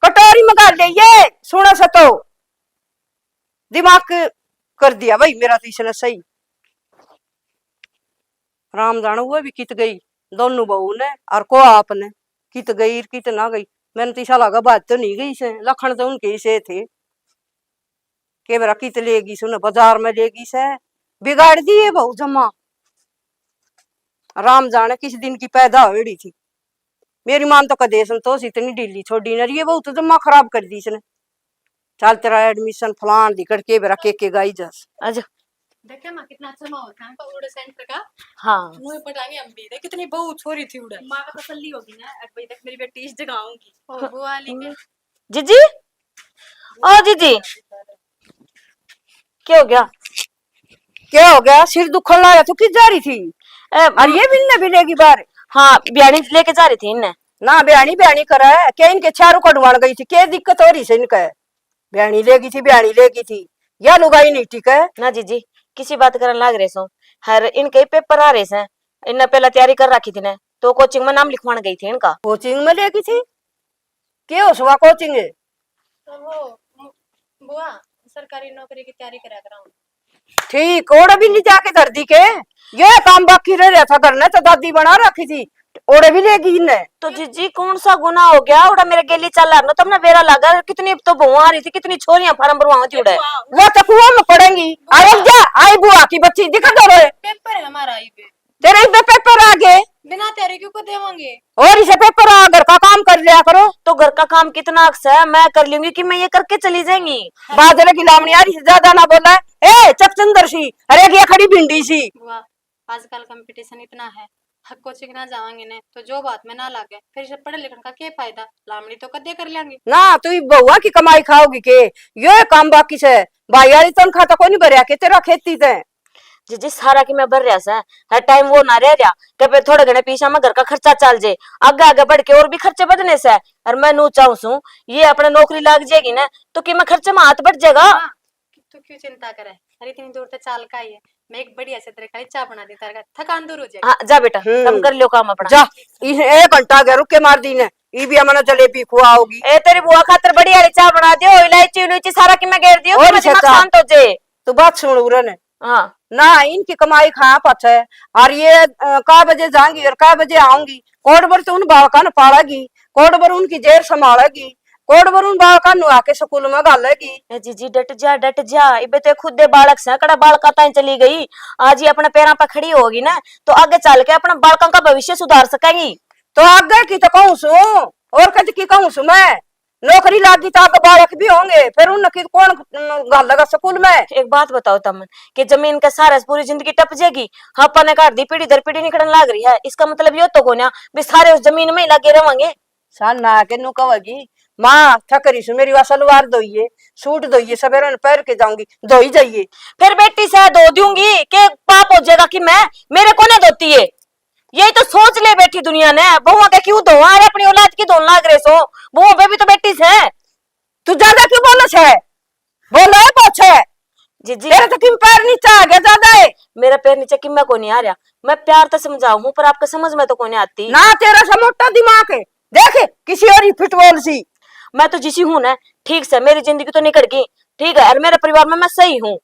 कटोरी मंगा ले, ये सुना सतो दिमाग कर दिया भाई मेरा तो इसने सही। राम जानो वो भी कित गई, दोनों बहू ने और को आपने कित गई कित ना गई। मैंने तो ऐसा लगा बात तो नहीं गई से, लखन तो उनके से थे के मेरा कित लेगी सुन, बाजार में लेगी से, बिगाड़ दिए बहू जमा। राम जाने किस दिन की पैदा हुई थी, मेरी मान तो कदे संतोष इतनी ढीली छोड़ी न रही है, बहुत जमा खराब कर दी इसने। चल तेरा एडमिशन फलान दिकड़ के मेरा के गाई जस। आजा। देखे माँ कितना अच्छा माहौल था हमका उड़े सेंटर का। हाँ मुँह पटांगे हम भी, देख कितनी बहू छोरी थी उड़े। माँ का तसल्ली होगी ना, अब भाई तक मेरी बेटी इस जगह आऊंगी। ओ बुआ ली के। जीजी, ओ जीजी क्या हो गया? क्या हो गया, सिर दुखन लाया तो किस जा रही थी? और ये बिलने बिलेगी बार। हाँ बियानी लेके जा रही थी इन्हें। ना बयानी बयानी करा है क्या, इनके चारों कड़वान गई थी, क्या दिक्कत हो रही से इनका? बयानी लेगी थी, बयानी लेगी थी, या लुगाई नहीं ठीक है ना जीजी किसी बात करने लग रहे सो, हर इनके पेपर आ रहे से, इन्हें पहले तैयारी कर रखी थी ने, तो कोचिंग में नाम लिखवाने गई थी इनका। कोचिंग में लेगी थी, क्या हो सुबह कोचिंग है? तो वो बुआ सरकारी नौकरी की तैयारी करा कराऊं। ठीक, ओड़ा भी नहीं जाके धर दी के, ये काम बाकी रह रहा था करने, तो दादी बना रखी थी, ओड़े भी लेगी इन्हें। तो जीजी कौन सा गुना हो गया, उड़ा मेरे गेली चल रहा तब ना बेरा लगा, कितनी तो बहुआ आ रही थी, कितनी छोरियां फार्म भरवाती उड़े। वो तो कुआं में पड़ेंगी। अरे जा आई बुआ की बच्ची दिखा दो रे, पेपर है हमारा आई पे, तेरे इधर पेपर आ गए बिना तैयारी क्यों को देवांगे। और इसे पेपर आ, घर का काम कर लिया करो। तो घर का काम कितना अक्सर है, मैं कर लूंगी कि मैं ये करके चली जाएंगी। बाजरे की लावणी आ रही से ज्यादा ना बोला, ए चकचंदर सी, अरे क्या खड़ी भिंडी सी। बुआ आजकल कंपटीशन इतना है, हक कोचिंग ना जावांगे ने तो जो बात में ना लागे, फिर इसे पढ़े लिखने का क्या फायदा, लामड़ी तो कदे कर लेंगे ना तू बउआ की कमाई खाओगी के, ये काम बाकी से भाई वाली तनखा तो कोई नहीं भरिया के तेरा खेती से। जीजी सारा की मैं भर रहा सा, हर टाइम वो ना रह रहा कि पे थोड़े घने पीछा में घर का खर्चा चल जाए, आगे आगे बढ़ के और भी खर्चे बढ़ने से। और मैं नू चाहूं सू ये अपने नौकरी लग जाएगी ना, तो कि मैं खर्चे में हाथ बढ़ जाएगा। तू क्यों चिंता करे, अरे इतनी दूर तक चाल का ही है, मैं एक बढ़िया से तेरे का चाय बना दी, तेरे का थकान दूर हो जाएगी। हाँ जा बेटा तुम कर लो काम अपना। जा एक घंटा गया रुक के मार दी ने, ये भी हमने जलेबी खुआओगी। ए तेरी बुआ खातर बढ़िया वाली चाय बना दियो, इलायची इलायची सारा की मैं घेर दियो, और कि दिमाग शांत हो जाए। तू बात सुन उरन, हाँ ना इनकी कमाई खा पाछे, और ये का बजे जाऊंगी और का बजे आऊंगी, कोड भर तो उन बालका ने पालेगी, कोड भर उनकी जेर संभालेगी, कोड भर उन बालका नु आके स्कूल में गालेगी। ए जीजी डट जा, इबे तो खुद दे बालक से कड़ा बालका ताई चली गई, आज ही अपने पैरों पर खड़ी होगी ना, तो आगे चल के अपना बालकों का भविष्य सुधार सकेगी। तो आगे की तो कहूँ सू और कद की कहूँ सू, मैं नौकरी लागी तो आगे बालक भी होंगे, फिर उनकी कौन गालेगा स्कूल में। एक बात बताओ तमन कि जमीन का सारा पूरी जिंदगी टप जाएगी, अपने घर दी पीढ़ी दर पीढ़ी निकलने लग रही है, इसका मतलब ये तो कोना भी सारे उस जमीन में ही लगे रहेंगे। सान ना के नु कहेगी माँ थकरी सु मेरी सलवार धोइए, सूट धोइए, सवेरे पहन के जाऊंगी, धोई जाइए। फिर बेटी से धो दूंगी कि पाप हो जाएगा कि मैं मेरे को नहीं धोती है, यही तो सोच ले बैठी दुनिया ने। बहुआ के क्यों धो, अरे अपनी औलाद की धोने लग रहे सो, बहुआ पे भी तो बेटी से। तू ज्यादा क्यों बोलस है, बोलो है कुछ है जीजी तेरे तो किम पैर नीचे आ गया ज्यादा है। मेरा पैर नीचे कि मैं को नहीं आ रहा, मैं प्यार तो समझाऊ हूँ पर आपके समझ में तो को नहीं आती ना, तेरा सा मोटा दिमाग है, देख किसी और ही फिटबॉल सी। मैं तो जिसी हूँ ना, ठीक से मेरी जिंदगी तो निकल गई, ठीक है, और मेरे परिवार में मैं सही हूँ।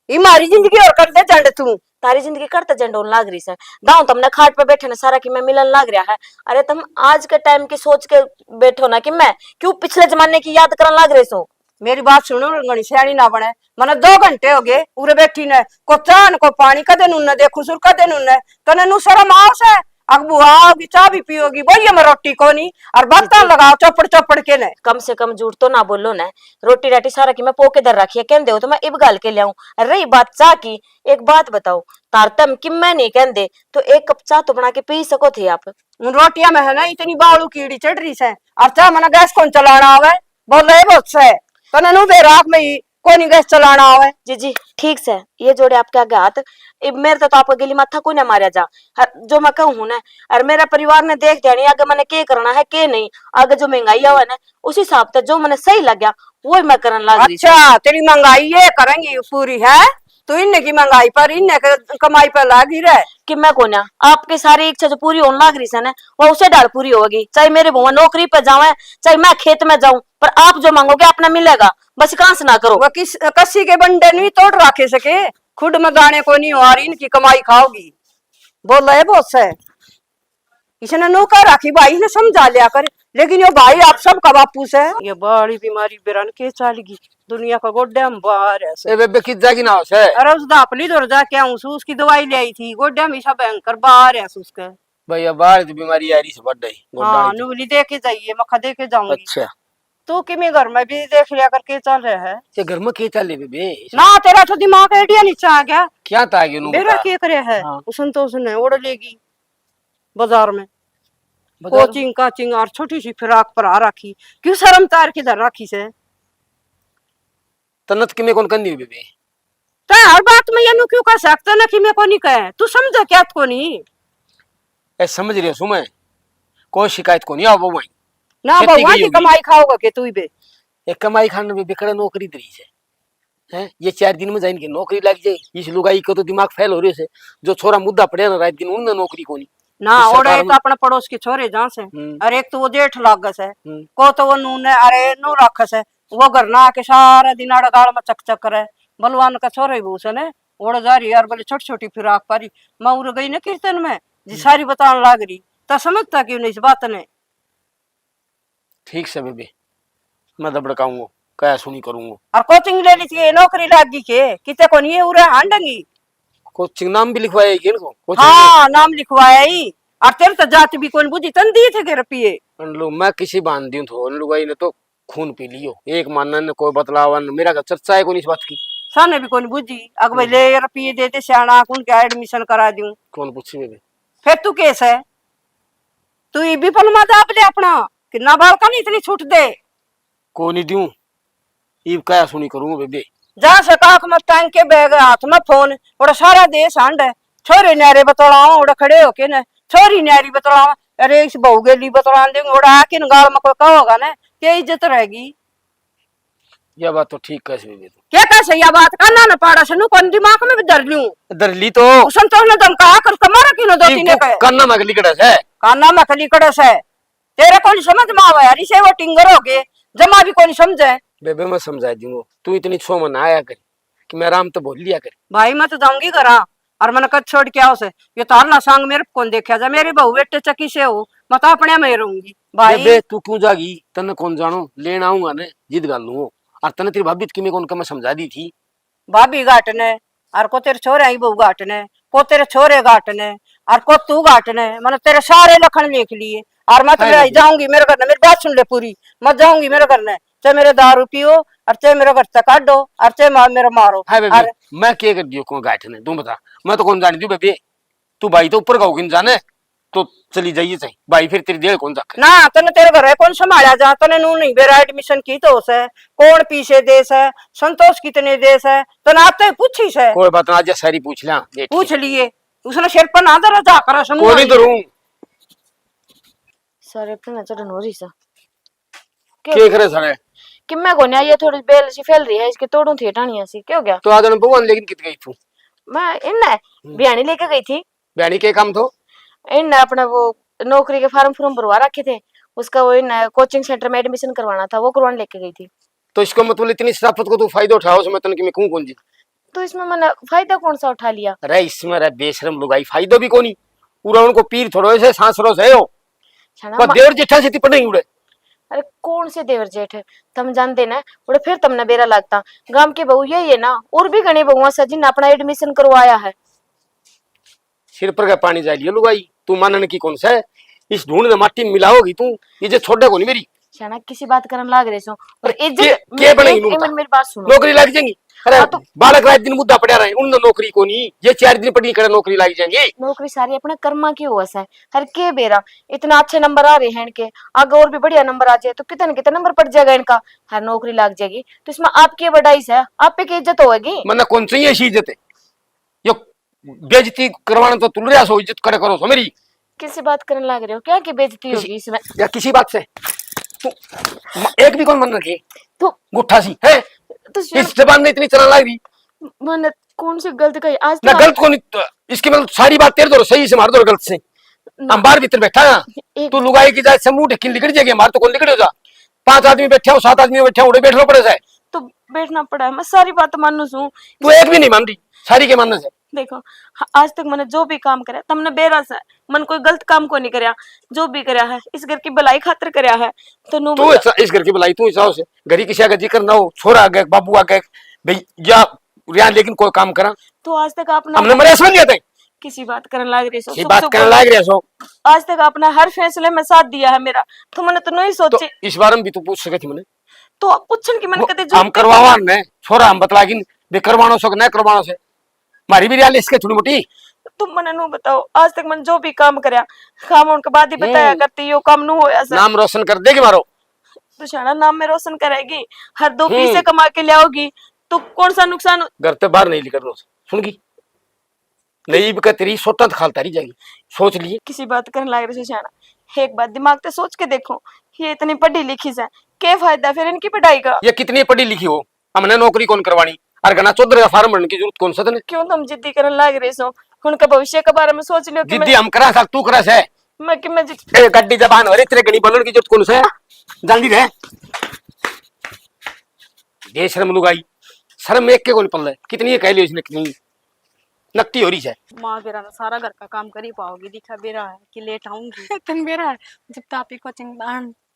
ये मारी जिंदगी और कर दे चंड तू, तारी जिंदगी करते जंडोन लाग रही से, दाऊ तुमने खाट पे बैठे ना सारा कि मैं मिलन लाग रहा है। अरे तुम आज के टाइम की सोच के बैठो ना कि मैं क्यों पिछले जमाने की याद करने लाग रहे सो। मेरी बात सुनो गणी सियाणी ना बने। मैंने 2 घंटे हो गए उरे बैठी ने, को चाह न को पानी कदे नुन देखू सुर कदे नुन तने नु शर्म आओ से। अब बुआ होगी चाह भी पियोगी बोलिए मैं रोटी को नहीं और बर्तन लगाओ चौपड़ चौपड़ के ने। कम से कम झूठ तो ना बोलो ना। रोटी राटी सारा की मैं पोके दर रखी है कहते हो तो मैं इब गाल के ले आऊं। रही बात चाह की, एक बात बताओ तारतम कि मैं नहीं कहते तो 1 कप चाह तो बना के पी सको थे आप। उन रोटियां में है ना इतनी बालू कीड़ी चढ़ रही से और चाह मैंने गैस कौन चलाना आवे बोले बहुत से तने नु बेराक में ही कोई नहीं गैस चलाना आवे। जी ठीक से ये जोड़े आपके आगे हाथ। इब मेरे तो आपका गिली माथा कोई ना मारा जा। जो मैं कहूँ ना और मेरा परिवार ने देख दिया नहीं आगे मैंने के करना है के नहीं। आगे जो महंगाई हुआ ना उस हिसाब से जो मैंने सही लग गया वो मैं करने लग रही। अच्छा तेरी महंगाई ये करेंगी पूरी है तू इन्ने की महंगाई पर इन्ने कमाई पर लागी रहे कि मैं कोना आपकी सारी इच्छा जो पूरी होने लग रही है ना वो उसे डाल पूरी होगी। चाहे मेरे बुआ नौकरी पे जावे चाहे मैं खेत में जाऊं पर आप जो मांगोगे अपना मिलेगा। बस कहां से ना करो। वो कसी के बंडे नहीं तोड़ रखे सके खुद में दाने को नहीं आ रही इनकी कमाई खाओगी बोल रहे बहुत से। इसने नौकर रखी भाई ने समझा लिया कर लेकिन ये भाई आप सबका बापूस है। ये बड़ी बीमारी बिरन के चलेगी दुनिया का गोड्डे हम बाहर है। ए बेबे कित जागी ना हो से अरे उस दापली दौड़ जाके आऊं उसकी दवाई ले आई थी गोड्डे हमेशा भयंकर बाहर है उसके। भैया बाहर की बीमारी आ रही से बढ़ गई हाँ नुगली दे के जाइए मक्खा दे के जाऊंगी। अच्छा तू कि मैं घर में भी देख लिया करके चल रहे है ये घर में के चले बेबे ना तेरा तो दिमाग आइडिया नीचे आ गया क्या था आगे नु मेरा के करे है। हाँ। उसन तो उसने ओढ़ लेगी बाजार में कोचिंग काचिंग और छोटी सी फिराक पर आ रखी क्यों शर्म तार किधर रखी से तनत कि मैं कौन करनी बेबे तो हर बात में ये नु क्यों कर सकता ना कि मैं को नहीं कहे तू समझ क्या को नहीं ए समझ रही हो सुमे कोई शिकायत को नहीं आओ वही ना खेती भगवान गई की होगी। कमाई खाओगा के तू ही बे एक कमाई खाने में बिकड़े नौकरी दरी से हैं ये 4 दिन में जाइन की नौकरी लग जाए इस लुगाई को तो दिमाग फैल हो रहे से जो छोरा मुद्दा पड़े ना रात दिन उनने नौकरी को नहीं ना इस ओड़े सरकार तो अपने पड़ोस के छोरे जहाँ से हम्म। अरे एक तो वो जेठ लागस है हम्म। को तो वो नूने अरे नू रखस है वो घर ना आके सारा दिन अड़गाड़ में चक चक करे बलवान का छोरा ही भूषण है ओड़ जा रही यार बोले छोटी छोटी फिराक पारी मैं उड़ गई ना कीर्तन में जी सारी बताने लाग रही तो समझता क्यों नहीं इस बात ने। ठीक से बेबे मैं दबड़काऊंगा क्या सुनी करूंगा और कोचिंग ले ली थी नौकरी लागी के किते को नहीं उरे हांडंगी कोचिंग नाम भी लिखवाए कि इनको कोचिंग हाँ नाम लिखवाया ही और तेरे तो जाति भी कौन बुझी तन दिए थे के रुपये में। लो मैं किसी बांध दी तो लुगाई ने तो खून पी लियो एक मानना ने कोई बतलावन मेरा का चर्चा है कोई इस बात की साने भी कौन बुझी अग भाई ले रुपये देते सियाना कौन क्या एडमिशन करा दूं कौन पूछी बेबे फिर तू केस है तू ये भी पलमा दाब ले अपना कितना बाल का नहीं इतनी छूट दे को नहीं दूं ये क्या सुनी करूंगा बेबे जा सकाक मत टांग के बैग हाथ में फोन और सारा देश हांड है छोरे न्यारे बतलाओ और खड़े होके न छोरी न्यारी बतलाओ अरे इस बहू गेली बतला देंगे और आके न गाल में कोई कहोगा ना क्या इज्जत रहेगी। यह बात तो ठीक कैसे बेबे तू क्या कैसे यह बात करना न पाड़ा सनु कौन दिमाग में भी डर लूं दरली तो उसन तो ने धमका कर कमारा क्यों न दो तीन पे करना मगली कड़ा है काना में खली कड़स है तेरे को नहीं समझ में आवा यार इसे वो टिंगर हो गए जमा भी कोई समझे बेबे मैं समझा दूंगा तू इतनी छो मन आया कर कि मैं आराम तो बोल लिया कर भाई मैं तो जाऊंगी करा और मैंने कद छोड़ के आओ से ये तार ना सांग मेरे कौन देखा जा मेरी बहू बेटे चकी से हो मैं तो अपने में रहूंगी भाई बेबे तू क्यों जागी तने कौन जानो लेन आऊंगा ने जिद गाल लूंगा और तने तेरी भाभी की मैं कौन का मैं समझा दी थी भाभी घाटने और को तेरे छोरे आई बहू घाटने को तेरे छोरे घाटने और को तू घाटने मैंने तेरे सारे लखन लिख लिए और मैं तो जाऊंगी मेरे घर ने मेरी बात सुन ले पूरी मत जाऊंगी मेरे घर ने चाहे मेरे दारू पियो और चाहे मेरे घर से काटो और चाहे मेरे मारो। हाय बेबे मैं क्या कर दियो कौन गाठ ने तू बता मैं तो कौन जानी दी बेबे तू भाई तो ऊपर गाओ जाने तो चली जाइए चाहिए भाई फिर तेरी देर कौन रखे ना तने तेरे घर है कौन संभाला जा तने नू नहीं बेरा एडमिशन की तो है कौन पीछे देश है संतोष कितने देश है तने आप तो पूछी से कोई बात ना आज सारी पूछ लिया पूछ लिए उसने सिर पर ना दरा जा कर कोई नहीं तो रू सर अपने नजर हो रही सा क्या करे सारे कि मैं गोन्या ये थोड़ी बेल सी फैल रही है इसके तोड़ू थी टानिया सी क्या हो गया। तो आज भगवान लेकिन कित गई तू मैं इन बियानी लेके गई थी बयानी के काम तो इन अपना वो नौकरी के फार्म भरवा रखे थे उसका वो इन कोचिंग सेंटर में एडमिशन करवाना था वो करवाने लेके गई थी। तो इसको मतलब इतनी शराफत को तू फायदा उठाओ उसमें तन की मैं कौन जी तो इसमें मैंने फायदा कौन सा उठा लिया। अरे इसमें रे बेशरम लुगाई फायदा भी कोनी पूरा उनको पीर थोड़ो ऐसे सांस रोस है हो छना पर देवर जेठा से पड़े उड़े अरे कौन से देवर जेठ है, तुम जानते ना, और फिर तुमने बेरा लगता। गांव की बहू यही है ना, और भी घनी बहुआ से जिन अपना एडमिशन करवाया है। सिर पर का पानी जा लिया लुगाई, तू मानने की कौन सा है? इस ढूंढ में माटी में मिलाओगी तू, इज्जत छोड़े को नहीं मेरी। शाना किसी बात करन लाग रहे सो, और के इज्जत बनेगी एक नूता? मिनट मेरी बात सुनो। नौकरी लग जाएंगी। अरे हाँ तो- बालक रात दिन मुद्दा पड़ा रहे, उन नौकरी को नहीं, ये 4 दिन पढ़ी करे नौकरी लग जाएंगी। नौकरी सारी अपने कर्मा की हुआ है। हर के बेरा इतना अच्छे नंबर आ रहे हैं इनके, आगे और भी बढ़िया नंबर आ जाए तो कितने कितने नंबर पड़ जाएगा इनका, हर नौकरी लग जाएगी तो इसमें आपकी बढ़ाई है, आप पे की इज्जत होगी। मन्ना कौन सी ऐसी इज्जत है? यो बेइज्जती करवाना तो तुल रहा सो, इज्जत करे करो सो मेरी। किसी बात करने लग रहे हो क्या, कि बेइज्जती होगी इसमें? या किसी बात से तू एक भी कौन मन रखे तो गुट्ठा सी है? तो इस जबान में इतनी चला लग रही मैंने कौन सी गलती कही आज ना? तो? गलत को नहीं, इसकी मतलब सारी बात तेरे दो सही से मार दो गलत से। हम बाहर भीतर बैठा है, एक तू लुगाई की जाए से मुंह ढक्की निकल जाएगी, हमारे तो कौन निकल जा। 5 आदमी बैठे हो, 7 आदमी बैठे हो, उड़े बैठना पड़े से। तो बैठना पड़ा है, मैं सारी बात मानू छू। तू एक भी नहीं मान रही, सारी के मानने से। देखो आज तक मैंने जो भी काम करे तुमने बेरा से, मन कोई गलत काम को नहीं करया, जो भी करया है इस घर की भलाई खातिर करया है। तो नु तू इस घर की बुलाई, तू हिसाब से घरी किसी का जिक्र ना हो, छोरा आ गया, बाबू आ गए भाई या रिया, लेकिन कोई काम करा तो आज तक आपने हमने मरे समझ लिया था। किसी बात करने लग रही ये बात करने लायक रहे सो, आज तक आपने हर फैसले में साथ दिया है मेरा, तो मैंने तो नहीं तो सोची। इस बार में भी तू पूछ सके थी मैंने, तो आप पूछन की मैंने कदे हम करवावा ने छोरा, हम बतला कि बे करवानो सो न करवानो से मारी भी रियाल इसके थोड़ी मोटी। तुम मैंने नु बताओ, आज तक मैंने जो भी काम करया काम उनके बाद ही बताया करती, यो काम नु होया सर। नाम रोशन कर देगी मारो। तो शाना नाम में रोशन करेगी, हर 2 पैसे कमा के लाओगी तो कौन सा नुकसान? घर से बाहर नहीं निकल रोज, सुनगी नहीं भी तेरी सोटा खालता रही जाएगी, सोच लिए। किसी बात करने लग रही शाना, एक बात दिमाग से सोच के देखो, ये इतनी पढ़ी लिखी है, क्या फायदा फिर इनकी पढ़ाई का? ये कितनी पढ़ी लिखी हो, हमने नौकरी कौन करवानी, और घना चौधरी का फार्म भरने की जरूरत कौन सा तने? क्यों तुम जिद्दी करने लग रही हो? उनका भविष्य के बारे में सोच लियो कि जिद्दी हम करा सक, तू करा से मैं ए गड्डी जबान अरे तेरे गणी बोलने की जरूरत कौन सा है? जल्दी रह ये शर्म लुगाई, शर्म एक के कौन पल्ले, कितनी है कह लियो इसने, कितनी नकती हो रही है। माँ बेरा ना सारा घर का काम कर ही पाओगी, दिखा बेरा है कि लेट आऊंगी। तन बेरा है जब तापी कोचिंग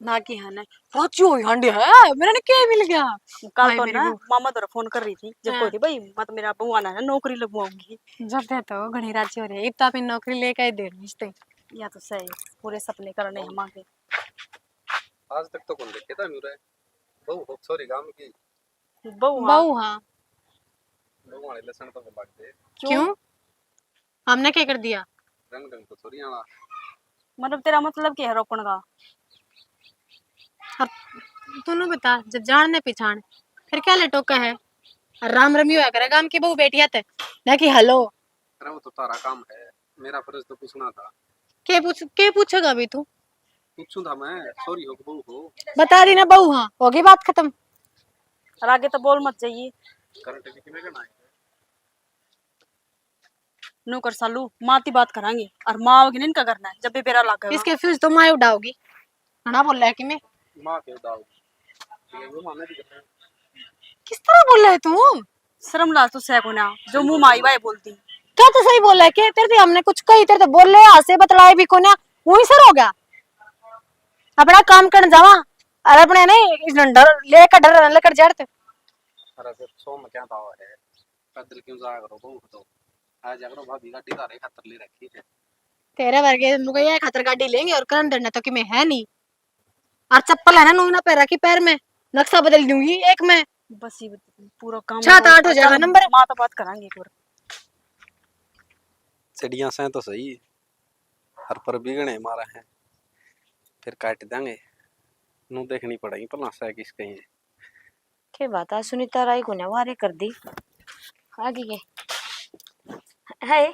ना की है ना राची हो हंडे है मेरा ने क्या मिल गया। कल हाय तो मेरी ना बहू। मामा तो फोन कर रही थी, जब हाँ। कोई थी भाई मैं तो मेरा बहू आना है नौकरी लगवाऊंगी। जब दे तो घनी राची हो रही है इब तापी नौकरी लेके ही देर मिस्ते। या तो सही, पूरे सपने करने हम आगे। आज तक तो कौन देखे था मेरे बहु हो सॉरी गांव की बहू हाँ, बहु हाँ बहु वाले लसन तो बात दे क्यों हमने क्या कर दिया? रंग रंग तो थोड़ी आना मतलब तेरा मतलब क्या है रोकण का? अब तूने बता, जब जानने पहचान फिर क्या लटोका है? और राम रमी होया करे गांव की बहु बेटिया ते ना कि हेलो अरे वो तो तारा काम है, मेरा फर्ज तो पूछना था। के पूछेगा अभी तू? पूछूं था मैं, सॉरी हो बहु हो बता दी ना बहु हाँ, होगी बात खत्म। और आगे तो बोल मत जाइए। करंट की में करना है नौकर सालू माती बात करांगे, और माँ होगी ना इनका करना है जब भी बेरा लागा। इसके फ्यूज तो माँ उड़ाओगी, ना बोल रहा है कि मैं मां के दाव ये वो माने भी करना है। किस तरह बोल रहा है तू? शर्म ला तू सह को ना, जो मुंह माई बाई बोलती। क्या तो सही बोल रहा है कि तेरे से हमने कुछ कही, तेरे तो बोल रहे हासे बतलाए भी को ना वही सर हो गया। अपना काम करने जावा और अपने नहीं डर लेकर डर लेकर जड़ते। अरे फिर सो में क्या दावा है, पैदल क्यों जाया करो बहु तो आज जाकरो भाभी गाड़ी धारे खातर ले रखी है। तेरे वर्गे लोग ये खातर गाड़ी लेंगे और करंट डरना तो कि मैं है नहीं। और चप्पल है ना नू ना पैर रखी पैर में, नक्शा बदल दूंगी एक में। बस ये पूरा काम 7-8 हो जाएगा नंबर। माँ तो बात करांगे एक बार। चिड़िया से तो सही हर पर बिगड़े मारा है, फिर काट देंगे नू देखनी पड़ेगी पला से किस कहीं है। के बात है सुनीता राय को ने वारे कर दी आगे के है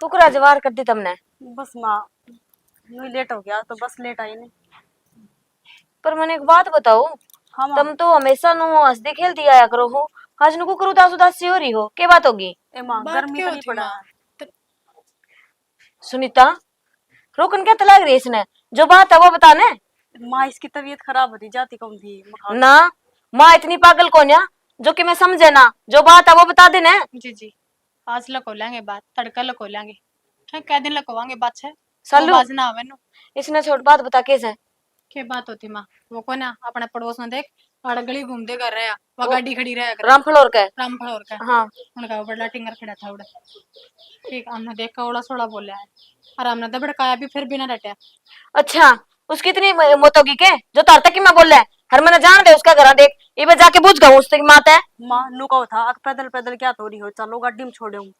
कुकरा जवार कर दी तुमने। बस माँ नहीं लेट हो गया तो बस लेट आई नहीं। पर मैंने एक बात बताओ, हाँ माँ। तुम तो हमेशा नु हंसती खेलती आया करो हो, आज नु कुकर उदास उदास सी हो रही हो, के बात होगी? ए माँ बात गर्मी क्या तो नहीं होती पड़ा। माँ? सुनीता रोकन क्या तलाक रही इसने, जो बात है वो बता ने। माँ इसकी तबीयत खराब होती जाती कौन थी मखान। ना माँ इतनी पागल कौन है जो कि मैं समझे ना, जो बात है वो बता देने। जी जी आज लको लेंगे बात, तड़का लको लेंगे क्या दिन लकोवांगे बात है सालू बाज ना आवे नो। इसने छोट बात बता कैसे के बात होती माँ, वो कौन है अपने पड़ोस में देख, आड़ गली घूमते कर रहे हैं, वो गाड़ी खड़ी रहा कर रामफल और का है? रामफल और का हाँ। उनका बड़ा टिंगर खड़ा था उड़ा। ठीक, हमने देखा उड़ा सोड़ा बोला है और हमने तो भड़काया भी फिर भी ना डटा। अच्छा, उसकी इतनी मौत होगी के जो तार तक की मैं बोल रहा है? हर मैंने जान दे उसका घर देख, ये मैं जाके पूछ गऊ उससे की मात है। माँ नु कहो था आग पैदल पैदल क्या तो रही हो, चलो गाड़ी में छोड़े हूँ।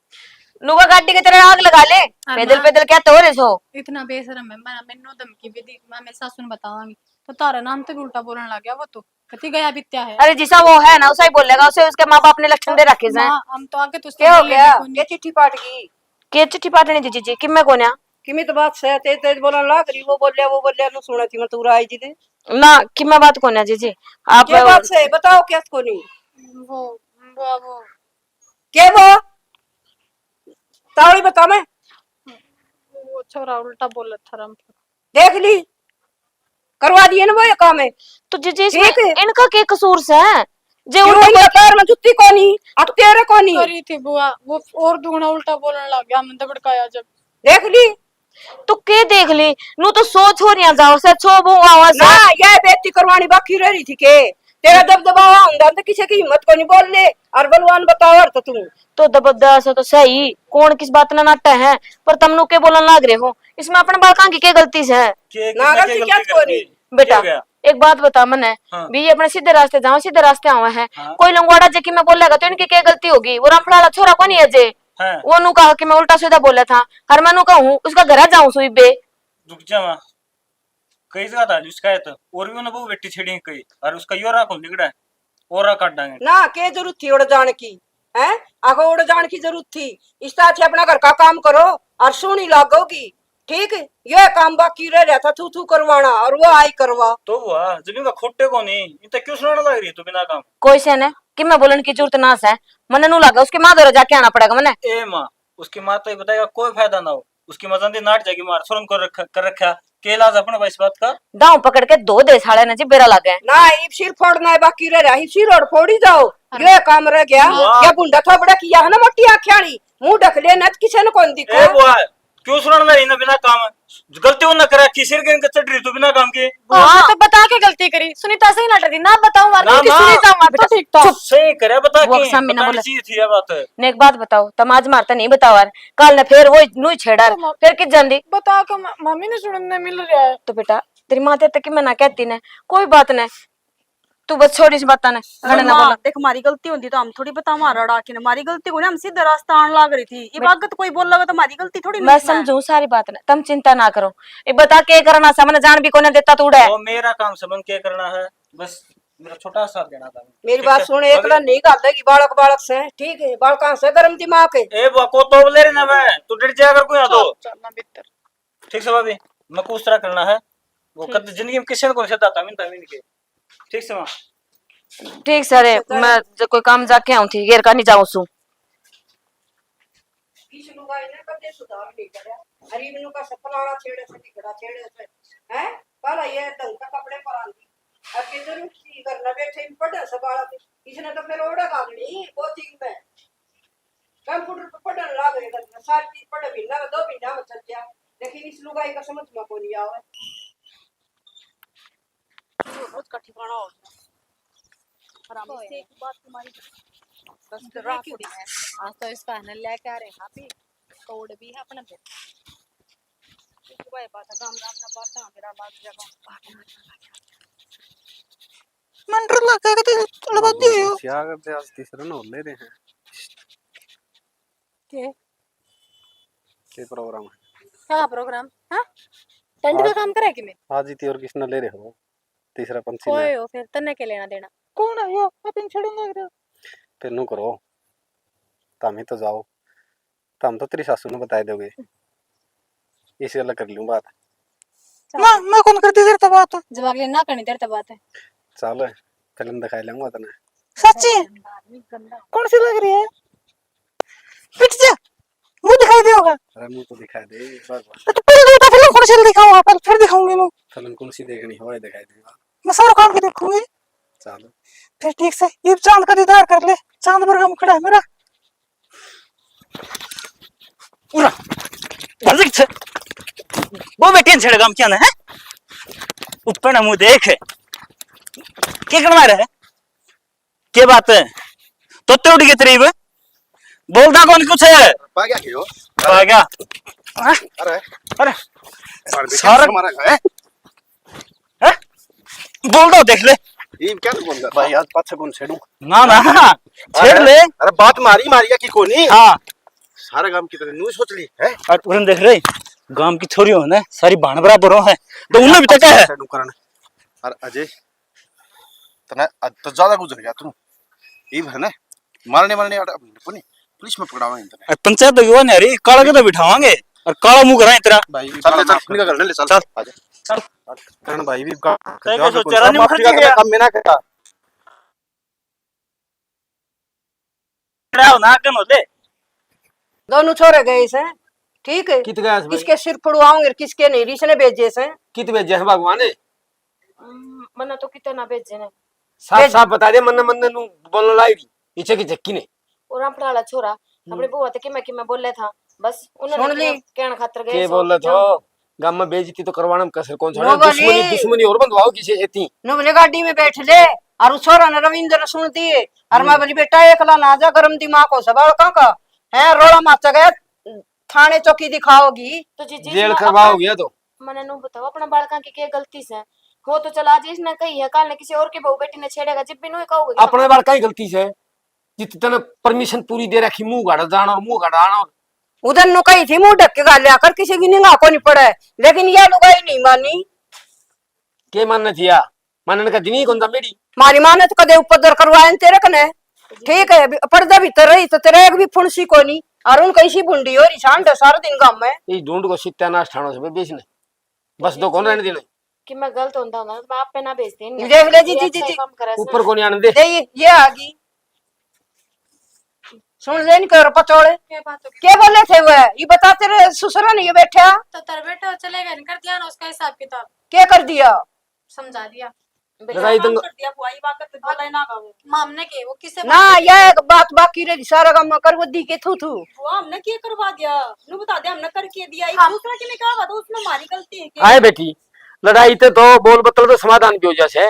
नुका गाड़ी के तरह आग लगा ले, पैदल पैदल क्या तो रे सो। इतना बेशरम है, मैंने धमकी भी दी, मैं मेरी सासू ने बताऊंगी तो तारा नाम तो भी उल्टा बोलने लग गया वो तो कति गया बित्या है। अरे जिसा वो है ना उसा ही बोलेगा, उसे उसके माँ बाप ने लक्षण दे रखे हैं। माँ, हम तो आगे तो उससे क्या हो बोल गया? लेंगे क्या चिट्ठी पाट गई? के चिट्ठी पाटनी थी जीजी कि मैं कोन्या किमी तो बात से तेज तेज बोलने लग रही, वो बोलिया नु सुना थी मैं तू आई जी दे। ना कि मैं बात कोन्या जीजी आप क्या बात से बताओ, क्या को नहीं वो के वो ताली बता मैं वो छोरा उल्टा बोला था रामफल। देख ली, करवा दिए ना वो ये काम है। तो जीजी ठीक है। इनका क्या कसूर से है जे क्यों उनको इनका पैर में जुत्ती कोनी, अब तेरे कोनी। करी थी बुआ, वो और दुगना उल्टा बोलने लग गया, हमने तो भड़काया जब। देख ली तो के देख ली नु तो सो छोरियां जाओ से छो वो आवाज ना, ये बेइज्जती करवानी बाकी रह रही थी के तेरा दबदबा हुंदा तो किसी की हिम्मत को नहीं बोल ले और बलवान बताओ और तो तू तो दबदा से तो सही कौन किस बात ना नाटा है, पर तुम के बोलन लाग रहे हो, इसमें अपने बालकां की क्या गलती से है? ना गलती क्या कोनी बेटा एक बात बता मने हाँ। भी ये अपने सीधे रास्ते जाओ, सीधे रास्ते आवा है। हाँ। कोई लंगवाड़ा जे की मैं बोलेगा तो इनकी क्या गलती होगी? वो रामफलाला छोरा कौन है जे हाँ। वो नु कहा कि मैं उल्टा सीधा बोला था, हर मैं नु कहूं उसका घर जाऊं सुई बे। रुक जा माँ, कई जगह था जिसका है तो और भी उन्हें वो बेटी छेड़ी है कई और उसका योरा को निकड़ा है और काट डांगे ना के जरूरत थी उड़ जाने की है, आगो उड़ जाने की जरूरत थी। इस तरह से अपना घर का काम करो और सुनी लागोगी। ठीक, ये काम बाकी रह रहा था थू थू करवाना और वो आई करवा। तो हुआ जब इनका खोटे को नहीं इतना क्यों सुनाने लग रही है तू बिना काम? कोई से ने कि मैं बोलन की जरूरत ना है, मने नु लगा उसके मां दौरा जाके आना पड़ेगा मने। ए माँ, उसकी माँ तो ये बताएगा कोई फायदा ना हो, उसकी मजंदी नाट जाएगी मार शर्म कर रखा के इलाज अपने भाई इस बात का दांव पकड़ के दो दे साले ने जी बेरा लगे ना इब सिर फोड़ना है बाकी रह रहा, इब सिर और फोड़ी जाओ, ये काम रह गया। वाह। या बुंडा था बड़ा किया है ना मोटी आख्याणी, मुंह ढक लेना किसी ने कौन दिखा। ए बुआ क्यों सुनाने लग रही ना बिना काम? गलती ना करा किसी के चढ़ रही तू बिना काम के। हाँ तो बता के गलती करी, सुनीता सही लट रही ना बताऊं ना, वार की ना। सुनीता मार तो ठीक था। सही करे बता वो के सामने ना बतानी बोले। चाहिए थी ये बात। ने एक बात बताओ तुम आज मारता नहीं बताओ यार, कल ने फिर वो नु छेड़ा फिर किस जांदी बता के मम्मी ने सुनने मिल रहा है। तो बेटा तेरी माँ तेरे तक मैं ना कहती ने कोई बात नहीं, तू बस छोड़ इस बात ने घने ना माँ, बोला। देख हमारी गलती होती तो हम थोड़ी बता हमारा डाके ने हमारी गलती को ना, हम सीधे रास्ता आने लाग रही थी। ये बात कोई बोल लगा तो हमारी गलती थोड़ी मैं नहीं है। समझू सारी बात ने, तुम चिंता ना करो। ये बता के करना सामने जान भी कोने देता तू उड़े। वो मेरा काम समझ के करना है, बस मेरा छोटा साथ देना था। मेरी ठीक बात है? सुन, एकला नहीं गालेगी बालक बालक से। ठीक है, बालका से गरम दिमाग है। ए बुआ को तो बोले रे ना मैं तू डर जाएगा कोई आ तो चलना भीतर। ठीक से भाभी मैं को उस तरह करना है वो कद जिंदगी में किसी ने कोई सदा था मिन के ठीक से मां। ठीक सर मैं जो कोई काम जाके आऊं थी घेर का नहीं जाऊं सु किस लुगाई ने कदे सुधार नहीं करया, हरीबनु का सपनाड़ा छेड़े से टिकड़ा छेड़े से हैं पहला ये ढंग का कपड़े परांदी और के जरूर सी करना बैठे पढ़े सबाला इसने तो मेरे ओड़ा गागनी कोचिंग में कंप्यूटर पर पढ़ने लग गए करना सारी चीज पढ़े बिना 2 महीना में चल गया, लेकिन इस लुगाई का समझ में को नहीं आवे। रोज का ठिकाना हो और हम इससे एक बात तुम्हारी बस रात को है। आज तो इसका है लेके आ रहे हैं हापी कोड भी है अपने पे। सुबह बात है काम राम ना बात है मेरा बात जगह मंडर लगा के तो लगा दियो क्या करते आज तीसरा ना ले रहे हैं के प्रोग्राम है क्या प्रोग्राम? हाँ टेंट का काम करे कि मैं आज ही और किसने ले रहे हो तीसरा पंछी कोई ने हो फिर तन्ने के लेना देना। कौन है यो अपन छड़ेंगे लग फिर नु करो तुम ही तो जाओ, तुम तो तेरी सासू ने बता दोगे इसे अलग कर लूं बात। मैं कौन करती देर तक बात जवाब लेना करनी देर तक बात है। चल फिल्म दिखाई लूंगा तने। सच्ची कौन सी लग रही है? पिट जा मुंह दिखाई देगा। अरे मुंह तो दिखाई दे बार तो पहले तो फिल्म कौन सी दिखाऊंगा पर फिर दिखाऊंगी मैं। फिल्म कौन सी देखनी हो दिखाई देगा। मैं सारा काम भी देखूंगी। चलो फिर ठीक से ये चांद का दीदार कर ले, चांद बरगम खड़ा है मेरा। पूरा वो बेटियां छेड़ेगा हम क्या ना है उत्पन्न मुंह देख क्या करवा रहे है क्या बात है तो उठ गए करीब बोलता कौन कुछ है पा क्या कियो आ गया अरे अरे सारे सारा हमारा है है? बोल दो देख ले ये क्या बोल रहा भाई आज पाछे कौन छेड़ू ना ना छेड़ ले अरे बात मारी मारिया की कोनी हाँ सारे गांव की तरह नू सोच ली है और उन्हें देख रहे गांव की छोरी हो ना सारी भाण बराबर हो है तो उन्हें भी तक है छेड़ू करने अरे अजय तना तो ज्यादा गुजर गया तुम ये है ना मारने मारने वाला कोनी पुलिस में पकड़ावा इंतने पंचायत तो युवा नहीं रही काला के तो बिठावांगे और काला मुंह कराए तेरा भाई चल चल निकल कर ले चल चल। आजा करण भाई भी कैसे सोचा रानी मुखर्जी गया काम में ना करा खड़ा हो ना कन होते दोनों छोरे गए से ठीक है कित गया किसके सिर फुड़वाऊंगे किसके नहीं रीस ने भेजे से कित भेजे हैं भगवान ने मना तो कितना भेजे ने साफ साफ बता दे मन मन नु बोलने लाई इचे की झक्की ने और अपना वाला छोरा अपने बुआ ते कि मैं बोले था बस सुन उन्होंने ली। कहने खातर गए के सो बोल कि तो गांव में बेइज्जती तो करवाना में कसर कौन छोड़ा नो बोली। दुश्मनी दुश्मनी और बंधवाओ किसे हेती नो बोले गाड़ी में बैठ ले और उस छोरा ने रविंद्र सुन दिए और मैं बोली बेटा एकला ना जा गरम दिमाग हो सब का है रोड़ा माचा गया थाने चौकी दिखाओगी तो जीजी जेल इसमें करवाओ गया तो मने नु बताओ अपना बालका की क्या गलती से हो तो चला आज इसने कही है कल ने किसी और की बहू बेटी ने छेड़ेगा जब भी नु कहोगे कि अपने बार कई गलती से जितने परमिशन पूरी दे रखी मुंह गाड़ जाना और मुंह गाड़ाना और उधर नु कही थी मुंह ढक के गाल आकर किसी की निगाह को नहीं पड़े लेकिन ये लुगाई नहीं मानी के मानना जिया मानने का दिन ही कौन था मेरी मारी माँ ने तो कदे उपद्र करवाए न तेरे कने ठीक है पर्दा भीतर रही तो तेरे एक भी फुंसी को नहीं और उन कैसी बुंडी हो रही शांत है सारा दिन गांव में ये ढूंढ को सत्यानाश ठाणो से बेचने बस दो कौन रहने देना कि मैं गलत होता हूं मैं आप पे ना भेजते नहीं देख ले जी, ये जी, अच्छा जी, काम करे इसने। ऊपर को नहीं आने दे दे ये आ गई सुन ले नहीं कर पचौड़े क्या बात हो क्या बोले थे वह ये बता तेरे ससुरा नहीं बैठा तो तेरा बेटा चलेगा नहीं कर दिया ना उसका हिसाब किताब क्या कर दिया समझा दिया लड़ाई दंग कर दिया बुआई बात पे बोला ही ना गावे मामने के वो किसे ना ये बात बाकी रही सारा काम कर वो दी के थू वो हमने क्या करवा दिया नु बता दे हमने करके दिया एक दूसरा के लिए कहा तो उसमें हमारी गलती है आए बेटी लड़ाई ते तो बोल बतल तो समाधान भी हो जासे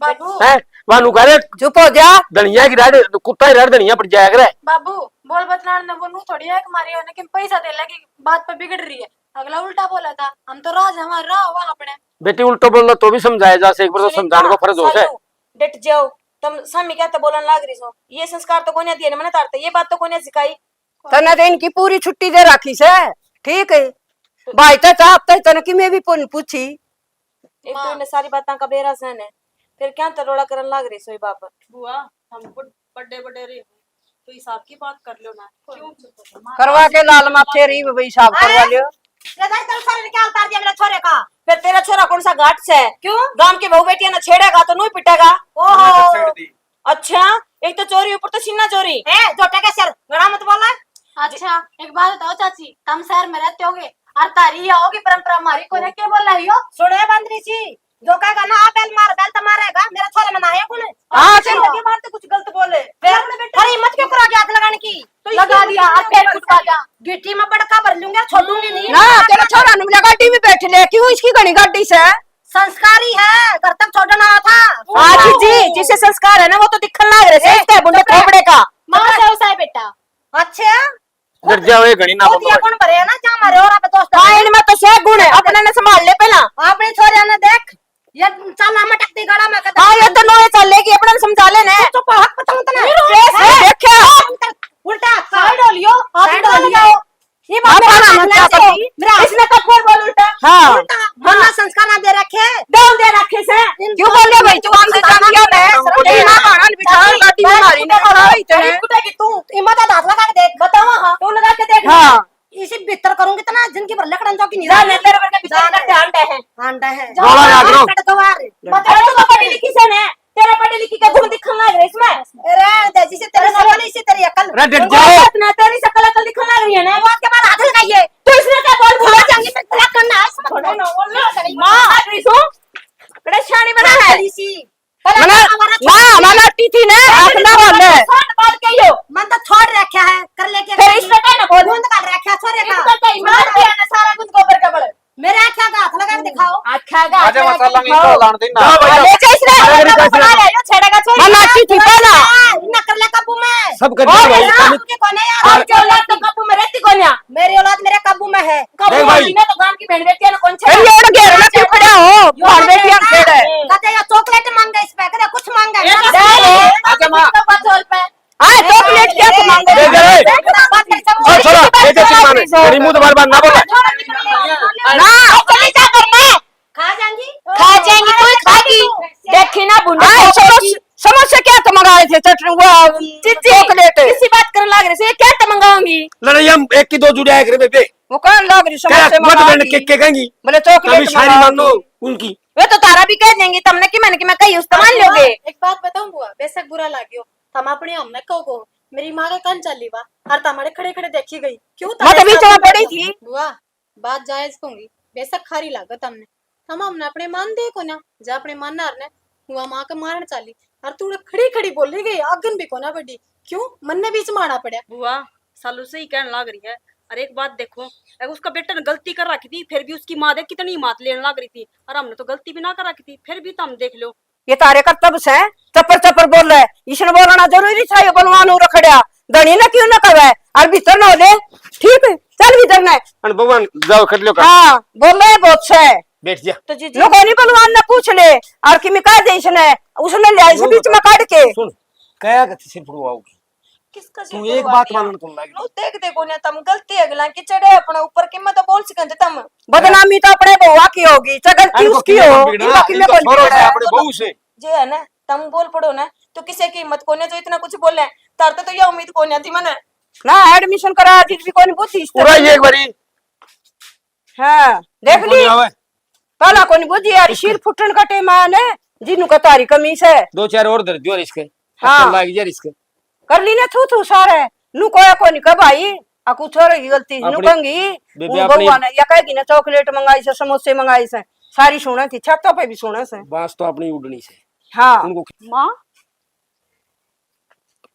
बाबू है वानु करे चुप हो जा धनिया की राड कुत्ता ही राड धनिया पड़ जाया करे बाबू बोल बतलान ने वो थोड़ी है कि मारी होने कि पैसा दे लगी बात पे बिगड़ रही है अगला उल्टा बोला था हम तो राज हमारा रहा हुआ अपने बेटी उल्टो बोल तो भी समझाया जा से एक बार तो समझाने को फर्ज हो से डट जाओ तुम सामी क्या तो बोलन लाग रही सो ये संस्कार तो कोने दिए मैंने तारते ये बात तो कोने सिखाई तने तो इनकी पूरी छुट्टी दे रखी से ठीक है भाई तो चाहते है तने की मैं भी पूछी एक तो इन्हें सारी बातें का बेरा सहन है फिर क्या तरोड़ा करन लाग रही सोई बाप बुआ हम बड़े बड़े रे तो हिसाब की बात कर लो ना क्यों करवा के लाल माथे रही वही हिसाब करवा लियो क्या उतार दिया मेरे छोरे का फिर तेरा छोरा कौन सा घाट से है क्यों गांव की बहू बेटियां ना छेड़ेगा तो नहीं पिटेगा ओहो अच्छा एक तो चोरी ऊपर तो सीना चोरी है जोटे के सर गड़ा मत बोला अच्छा एक बात बताओ चाची तुम शहर में रहते होगे और तारी होगी परंपरा हमारी कोने क्या बोल रही हो सुने बंदरी सी जो कहेगा ना आप बेल मारेगा मेरा छोरा मना है कौन हाँ चल लगे मार तो कुछ गलत बोले अरे हिम्मत क्यों करा आग लगाने की लगा दिया हाथ पैर फुटवा दिया गिट्टी में बड़का भर लूंगा छोड़ूंगी नहीं ना तेरा छोरा ने मुझे गाड़ी में बैठ ले क्यों इसकी घनी गाड़ी से संस्कारी है घर तक छोड़ना था आज जी जिसे संस्कार है ना वो तो दिखन लाग रहे से बुंडे थोपड़े का माँ से उसा है बेटा अच्छा डर जाओ घड़ी ना दिया कौन भरे है ना क्या मारे और आप दोस्त हाँ इनमें तो से गुण है अपने ने संभाल ले पहला अपने छोरे ने देख ये चल हम टकती गड़ा में कदम हाँ ये तो नोए चल लेगी अपने ने समझा लेने तो हक बताऊं तना देखा उल्टा साइड हो लियो साइड हो लियो ये आप बात आना मत क्या करती इसने तो फिर बोल उल्टा हाँ मन्ना संस्कार ना दे रखे दे रखे से क्यों बोल रहे भाई तू हमसे जान गया मैं ना बाहर बिठा गाड़ी में मारी ने खड़ा है इतने कुटेगी तू हिम्मत हाथ लगा के देख बताओ हां तू लगा के देख हाँ इसी भीतर करूंगी तना जिनकी पर लकड़न चौकी नहीं जा ले तेरे पर के भीतर का ध्यान है रोला लाग रो बता तू पढ़ी लिखी से ने तेरे पढ़ी लिखी का गुण दिखन लग रहा है इसमें अरे दे जिसे तेरे शकल इसी तेरी अकल अरे डट जाओ ना तेरी शकल अकल दिखन लग रही है ना बात के बाद हाथ लगाइए तो इसने क्या बोल भूल जाएंगे फिर तेरा करना है इसमें थोड़ा ना बोल मां रिसो बड़ा शानी बना है इसी ना टीटी ने अपना बोले बात कहियो मन तो छोड़ रखा है कर लेके फिर इसमें क्या ना बोल बूंद कर रखा छोरे का मार दिया ना सारा कुछ गोबर का बड़े मेरे आँखा का हाथ लगा के दिखाओ। आखा गा आजा मसाला नहीं तो लान देना जा भैया ले जा इसने अरे कैसे बना ले लो छेड़ेगा छोड़ मैं नाची थी पहला ना कर ले काबू में। सब कर दिया भाई कमित के कोने और यार जो औलाद तो काबू में रहती कौन या मेरी औलाद मेरे काबू में है। देख भाई मैं तो गांव की बहन बेटी है ना कौन छे अरे ये घेर में क्यों खड़ा हो बाहर बेटी हम खेड़ है कहते या चॉकलेट मांगा इस पे करे कुछ मांगा है। आजा मां चोल पे हां चॉकलेट क्या तुम मांगे दे दे रे और छोड़ा ये कैसे माने तेरी मुंह तो बार बार ना बोला ना चली जा करने खा जाएंगी खा जाएंगी कोई खागी देखी ना बुंडा हां समोसे क्या तुम मंगाए थे चटनी वो चॉकलेट किसी बात करने लग रहे से क्या तो मंगाऊंगी लड़ाई हम एक की दो जुड़े आए करे बेबे वो कौन लग रही क्या समोसे मत मंगा बहन के कहेंगी बोले कभी चॉकलेट शायरी मान लो उनकी वे तो तारा भी कह देंगी तुमने कि मैंने कि मैं कहीं इस्तेमाल लोगे एक बात बताऊं बुआ बेशक बुरा लागियो हम अपने हमने को मेरी माँ का कान चली वा और तमारे खड़े खड़े देखी गई क्यों मैं तो बीच में पड़ी थी बुआ बात जायज कहूंगी बेशक खारी लागत हमने हमने अपने मान दे को ना जा अपने मान नार ने हुआ माँ का मारन चाली और तू खड़ी खड़ी बोली गई अगन भी को ना बड़ी क्यों मन ने बीच में आना पड़ा बुआ सालों से ही कहने लग रही है। और एक बात देखो अगर उसका बेटा ने गलती कर रखी थी फिर भी उसकी माँ देख कितनी मात लेने लग रही थी और हमने तो गलती भी ना कर रखी थी फिर भी तो हम देख लो ये तारे कर्तव्य से चप्पर चप्पर बोल रहे इसने बोलना जरूरी था ये बलवान रखड़िया धनी ना क्यों ना कवे और भीतर ना ले ठीक है चल भीतर ना अन भगवान जाओ कर लो हाँ बोल रहे बहुत से बैठ जा तो जी लोगों ने बलवान ने पूछ ले और कि मैं कह दे इसने उसने ले आई बीच में काट के सुन कया गति से फुड़वाओगी किसका तू एक बात मानन तो लागी लो देख देखो ना तुम गलती अगला की चढ़े अपने ऊपर की मैं तो बोल सकते तुम बदनामी तो अपने बउआ की होगी चाहे गलती इनको उसकी किले हो कौन बिगड़ा इनका किले इनको कौन छोड़ो से बिगड़ा अपने बहू से जे है ना तुम बोल पड़ो ना तो किसी की हिम्मत कोने जो इतना कुछ बोले तार तो ये उम्मीद कोने थी मैंने ना एडमिशन करा दी भी कोई बुद्धि इस पूरा तरह एक बारी हाँ देख ली आवे पहला कोई बुद्धि यार सिर फुटन का टेम आने जिन्नु का तारी कमीज है दो चार और दर्द दियो इसके हाँ। हाँ लागी जा इसके कर ली ना थू सारे नु कोया कोनी का भाई आ कुछ और की गलती नु अपनी- कहंगी बेबे वो अपनी- बउआ ने या कहेगी ना चॉकलेट मंगाई से समोसे मंगाई से सारी सुना थी छतों पे भी सुना से बास तो अपनी उड़नी से हाँ उनको माँ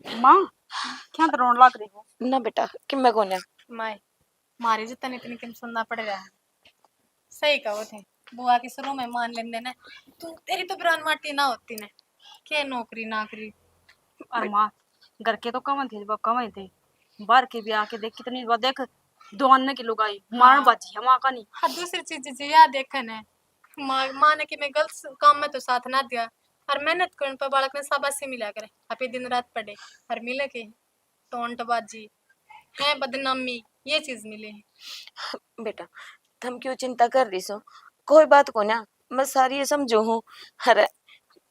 माँ क्या तो रोने लग रही हो ना बेटा कि मैं कोने माए मारी जितनी इतनी किम सुनना पड़ रहा है सही कहो थे बुआ के शुरू में मान लेने ना तू तेरी तो ब्रान माटी ना होती ने के नौकरी ना करी और माँ घर के तो कम थे जब कम थे बाहर के भी आके देख कितनी बार देख दो अन्य की लुगाई मारन बाजी है माँ का नहीं हाँ दूसरी चीज जी याद देखन है माँ ने कि मैं गलत काम में तो साथ ना दिया और मेहनत करने पर बालक ने शाबाशी मिला करे अभी दिन रात पढ़े और मिले के टोंटबाजी है बदनामी ये चीज मिले है बेटा तुम क्यों चिंता कर रही सो कोई बात को ना मैं सारी ये समझू हूँ अरे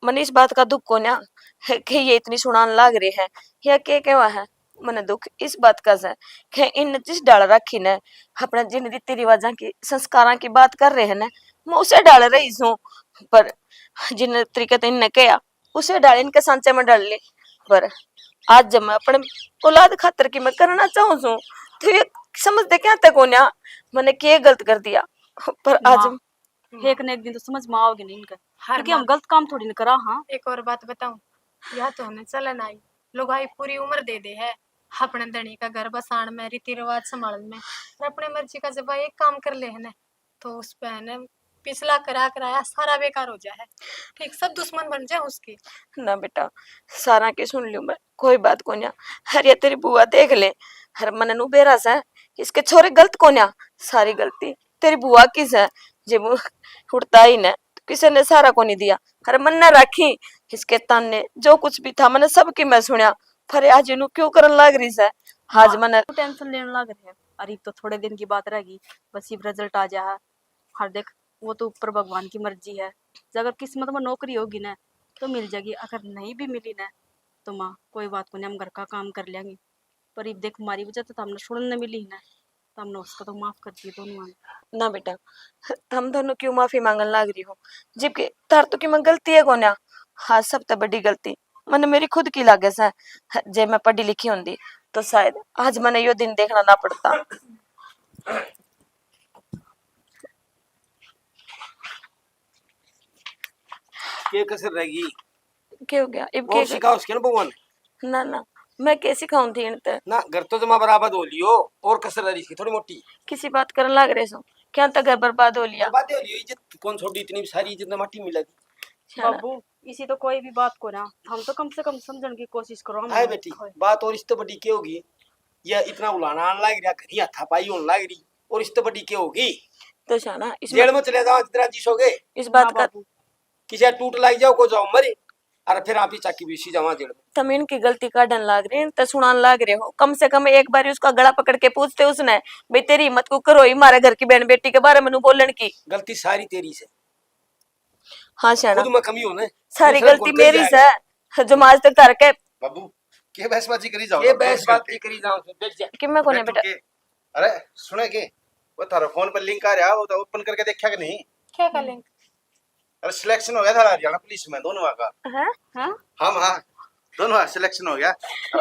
मन इस बात का दुख को ना है कि ये इतनी सुनान लाग रही है या के केवा है मन दुख इस बात का है कि इन जिस डाल रखी ने अपना जिन रीति रिवाजा की संस्कारा की बात कर रहे हैं ना मैं उसे डाल रही हूँ पर जिन तरीके से इनने किया उसे डाल इनके सांचे में डाल ली पर आज जब मैं अपने औलाद खातर की मैं करना चाहूँ छू तो ये समझते क्या तक हो ना मैंने क्या गलत कर दिया पर आज माँ, एक न एक दिन तो समझ में आओगे नहीं इनका क्योंकि हम गलत काम थोड़ी न करा हाँ एक और बात बताऊं या तो हमें चलन आई लोग आई पूरी उम्र दे दे है अपने धनी का घर बसाण में रीति रिवाज संभालन में और अपने मर्जी का जब एक काम कर ले है ना तो उस पे है ना पिछला करा कराया सारा बेकार हो जाए ठीक सब दुश्मन बन जाए उसकी ना बेटा सारा के सुन लियो मैं कोई बात को ना हर ये तेरी बुआ देख ले हर मन नु बेरा सा इसके छोरे गलत को ना सारी गलती तेरी बुआ की है जब उड़ता ही ना किसी ने सारा को नहीं दिया हर मन ने रखी इसके तन ने जो कुछ भी था मैंने सबकी मैं सुनिया पर आज इन्हू क्यों करन लग रही है आज मन टेंशन लेने लग रहे हैं अरे तो थोड़े दिन की बात रहेगी बस ये रिजल्ट आ जाए हर देख वो तो ऊपर भगवान की मर्जी है अगर किस्मत में नौकरी होगी ना तो मिल जाएगी अगर नहीं भी मिली ना तो माँ कोई बात को नहीं हम घर का काम कर लेंगे पर ये देख हमारी वजह तो हमने सुनने मिली ना तो हमने उसको तो माफ कर दिया दोनों ना बेटा हम दोनों क्यों माफी मांगन लग रही हो जबकि तार तो की मैं गलती है कोन्या हाँ सब तो बड़ी गलती मैंने मेरी खुद की लागे सा जे मैं पढ़ी लिखी होंगी तो शायद आज मैंने यो दिन देखना ना पड़ता के कसर रहेगी क्या हो गया इब और के सिखाओ उसके ना भगवान ना ना मैं कैसी खाऊं थी इनते ना घर तो जमा बराबर हो लियो और कसर रही इसकी थोड़ी मोटी किसी बात करन लग रहे सो क्या तो घर बर्बाद हो लिया। बातें हो रही इज्जत कौन छोड़ी, इतनी सारी इज्जत माटी मिला दी। शाना, बाबू इसी तो कोई भी बात को ना हम तो कम से कम समझने की कोशिश करो। हम हाय बेटी, बात और इससे बड़ी क्या होगी? या इतना उलाना आने लग रहा, घरिया थापाई होने लग रही, और इससे बड़ी क्या होगी? तो शाना इसमें जेल में चले जाओ जितना जीसोगे, इस बात का किसी टूट लग जाओ को जाओ मरे, अरे फिर आप ही चाकी बीसी जावा जेल में। तुम इनकी गलती काटन लाग रहे हैं तो सुनान लाग रहे हो। कम से कम एक बार उसका गला पकड़ के पूछते उसने, भाई तेरी हिम्मत को करो ही मारे घर की बहन बेटी के बारे में नु बोलन की। गलती सारी तेरी से, हाँ शाना, खुद में कमी हो ना, सारी दूसरा गलती कौन कर मेरी जाएगा? से जो आज तक तार के बाबू के बहसबाजी करी जाओ ये बहस बात की करी जाओ तो देख जा। कि मैं कोने बैठो बेटा। के। अरे सुने के वो थारा फोन पर लिंक आ रहा, वो तो ओपन करके देखा कि नहीं? क्या का लिंक? अरे सिलेक्शन हो गया था हरियाणा पुलिस में दोनों का। हाँ हाँ दोनों सिलेक्शन हो गया।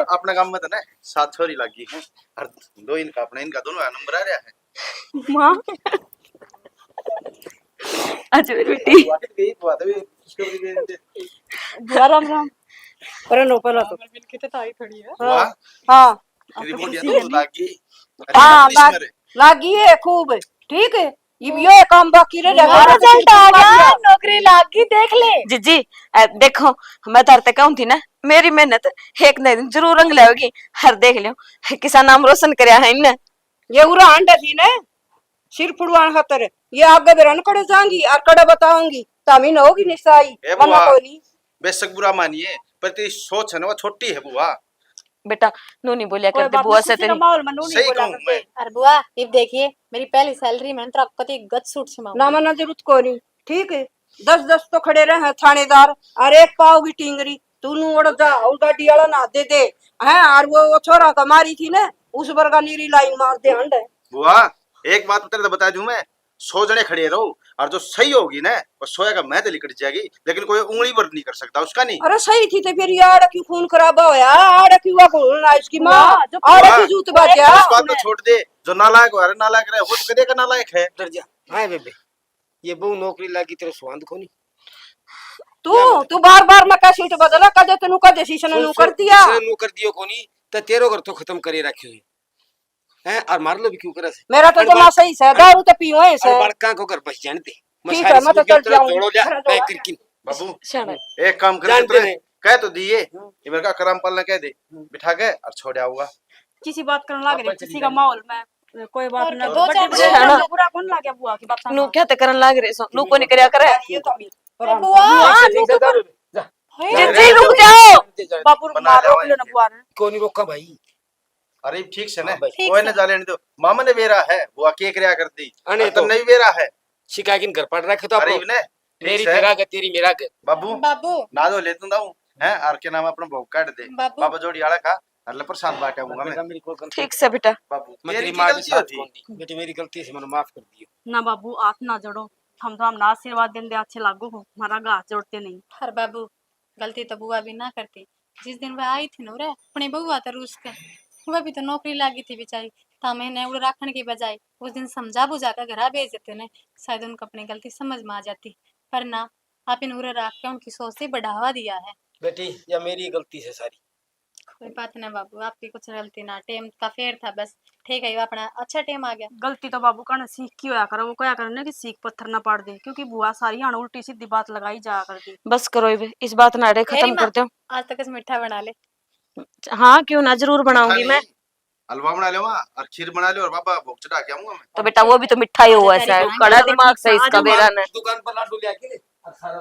अपने काम में तो ना 7 छोरी लगी है, और 2 इनका अपना, इनका दोनों का नंबर आ रहा है। माँ अच्छा मेरी बेटी बुआ राम राम। पर नो पहला तो मिलके तो आई थोड़ी है। वाह, हाँ तेरी बोलिया तो लगी हाँ, पुलिस में रे। लागी है खूब, ठीक है। ये काम बाकी रह हमारा जाएगा। रिजल्ट आ गया, नौकरी लाग गई, देख ले जीजी। देखो मैं तारते कहूं थी ना, मेरी मेहनत एक न दिन जरूर रंग लाएगी। हर देख लियो किसान नाम रोशन करया है इनने। ये उरा अंडा थी ना, सिर फुड़वान खातर ये आगे बेरन कड़े जाऊंगी और कड़े बताऊंगी तमी न होगी निशाई ए मना बुआ, कोई नहीं। बेशक बुरा मानिए, पर तेरी सोच है ना वो छोटी है बुआ। बेटा नू नहीं बोलिया कोई करते बात बुआ नहीं, से खुशी का तेरी। माहौल में नू नहीं सही बोला कहूँ मैं। करते। अरे बुआ ये देखिए मेरी पहली सैलरी मैंने तो आपको कति गत सूट से ना मना जरूरत कोई नहीं, ठीक है। 10-10 तो खड़े रहे हैं थानेदार, और एक पाव की टिंगरी तू नू उड़ जा और गाड़ी वाला ना दे दे हैं। और वो छोरा का मारी थी ना, उस वर्गा नीरी लाइन मार दे हंड। बुआ एक बात तेरे तो बता दूं मैं, 100 जने खड़े रहो और जो सही होगी ना वो सोया का मैं तो निकट जाएगी, लेकिन कोई उंगली पर नहीं कर सकता उसका नहीं। अरे सही थी तो फिर ये आड़ क्यों खून खराबा होया, आड़ क्यों बोलना इसकी माँ, आड़ वाह, क्यों जूत बाजा। उस बात को छोड़ दे, जो नालायक हो रहा नालायक रहे, वो तो कदे का नालायक है। डर जा। हाय बेबे, ये बहु नौकरी लगी तेरे स्वांद को नहीं। तू बार बार मैं का सीट बदला, कदे तेनू कदे सीसन नु कर दिया। नु कर दियो को नहीं, तो तेरो घर तो खत्म करे रखियो है। और मार लो भी क्यों करे से? मेरा तो जमा सही से, दारू तो पीओ है से। और बड़का को घर बस जानते। ठीक है, मैं तो चल जाऊंगी। जोड़ो लिया, मैं किरकिन। बाबू शाना एक काम कर, जानते तुझे नहीं। कह तो दिए, ये मेरे का करम पालना कह दे, बिठा के और छोड़ आऊंगा। किसी बात करने लग रहे, किसी का माहौल में कोई बात और ना दो चार बड़े बुरा कौन ला गया बुआ की बात नू क्या ते करन लाग रहे सो, नू को नहीं करया करे। बुआ जीजी रुक जाओ। बाबू बना मार लिया रोक लेना बुआ ने। को नहीं रोका भाई। अरे ठीक से ना, हाँ भाई, कोई ना जाने दो। मामा ने बेरा है, बुआ के करया कर दी, अने तो तो नहीं बेरा है। शिकायत घर पड़ रखे तो अरे अपनो। ने मेरी ठीक से, तेरा के तेरी मेरा के। बाबू बाबू ना दो ले दूं हैं, आर के नाम अपना भोग काट दे। बाबू। बाबा जोड़ी आला का अल्लाह प्रसाद बांटा हूंगा मैं। ठीक से बेटा, बाबू मैं तेरी तेरी की मां की गलती साथ होती। कौन दी? बेटी मेरी गलती से मैंने माफ कर दियो। ना बाबू हाथ ना जड़ो, हम तो हमना आशीर्वाद देंदे अच्छे लागो हो, हमारा हाथ जोड़ते नहीं। हर बाबू गलती तो बुआ भी ना करती। जिस दिन वह आई थी ना रे अपने बुआ तो रूस के, वह भी तो नौकरी लागी थी बेचारी, तो मैंने उड़ रखने की बजाय उस दिन समझा बुझा कर घर भेज देते ने, शायद उनको अपनी गलती समझ में आ जाती। पर ना, आप इन उरे रख के उनकी सोच से बढ़ावा दिया है। बेटी या मेरी गलती से सारी। कोई बात ना बाबू, आपकी कुछ गलती ना, टेम का फेर था बस, ठीक है अपना अच्छा टेम आ गया। गलती तो बाबू का सीख की होया करे, वो क्या करने कि सीख पत्थर ना पाड़ दे, क्योंकि बुआ सारी हाण उल्टी सीधी बात लगाई जा करती। बस करो इस बात ना रे खत्म मेरी कर दो। आज तक इस मीठा बना ले। हाँ क्यों ना, जरूर बनाऊंगी मैं। हलवा बना लो और खीर बना लो, और बाबा भोग चढ़ा के आऊंगा मैं। तो बेटा वो भी तो मिठा ही हुआ है, कड़ा दिमाग से इसका बेरा ने। दुकान पर लाडू ले आके ले और सारा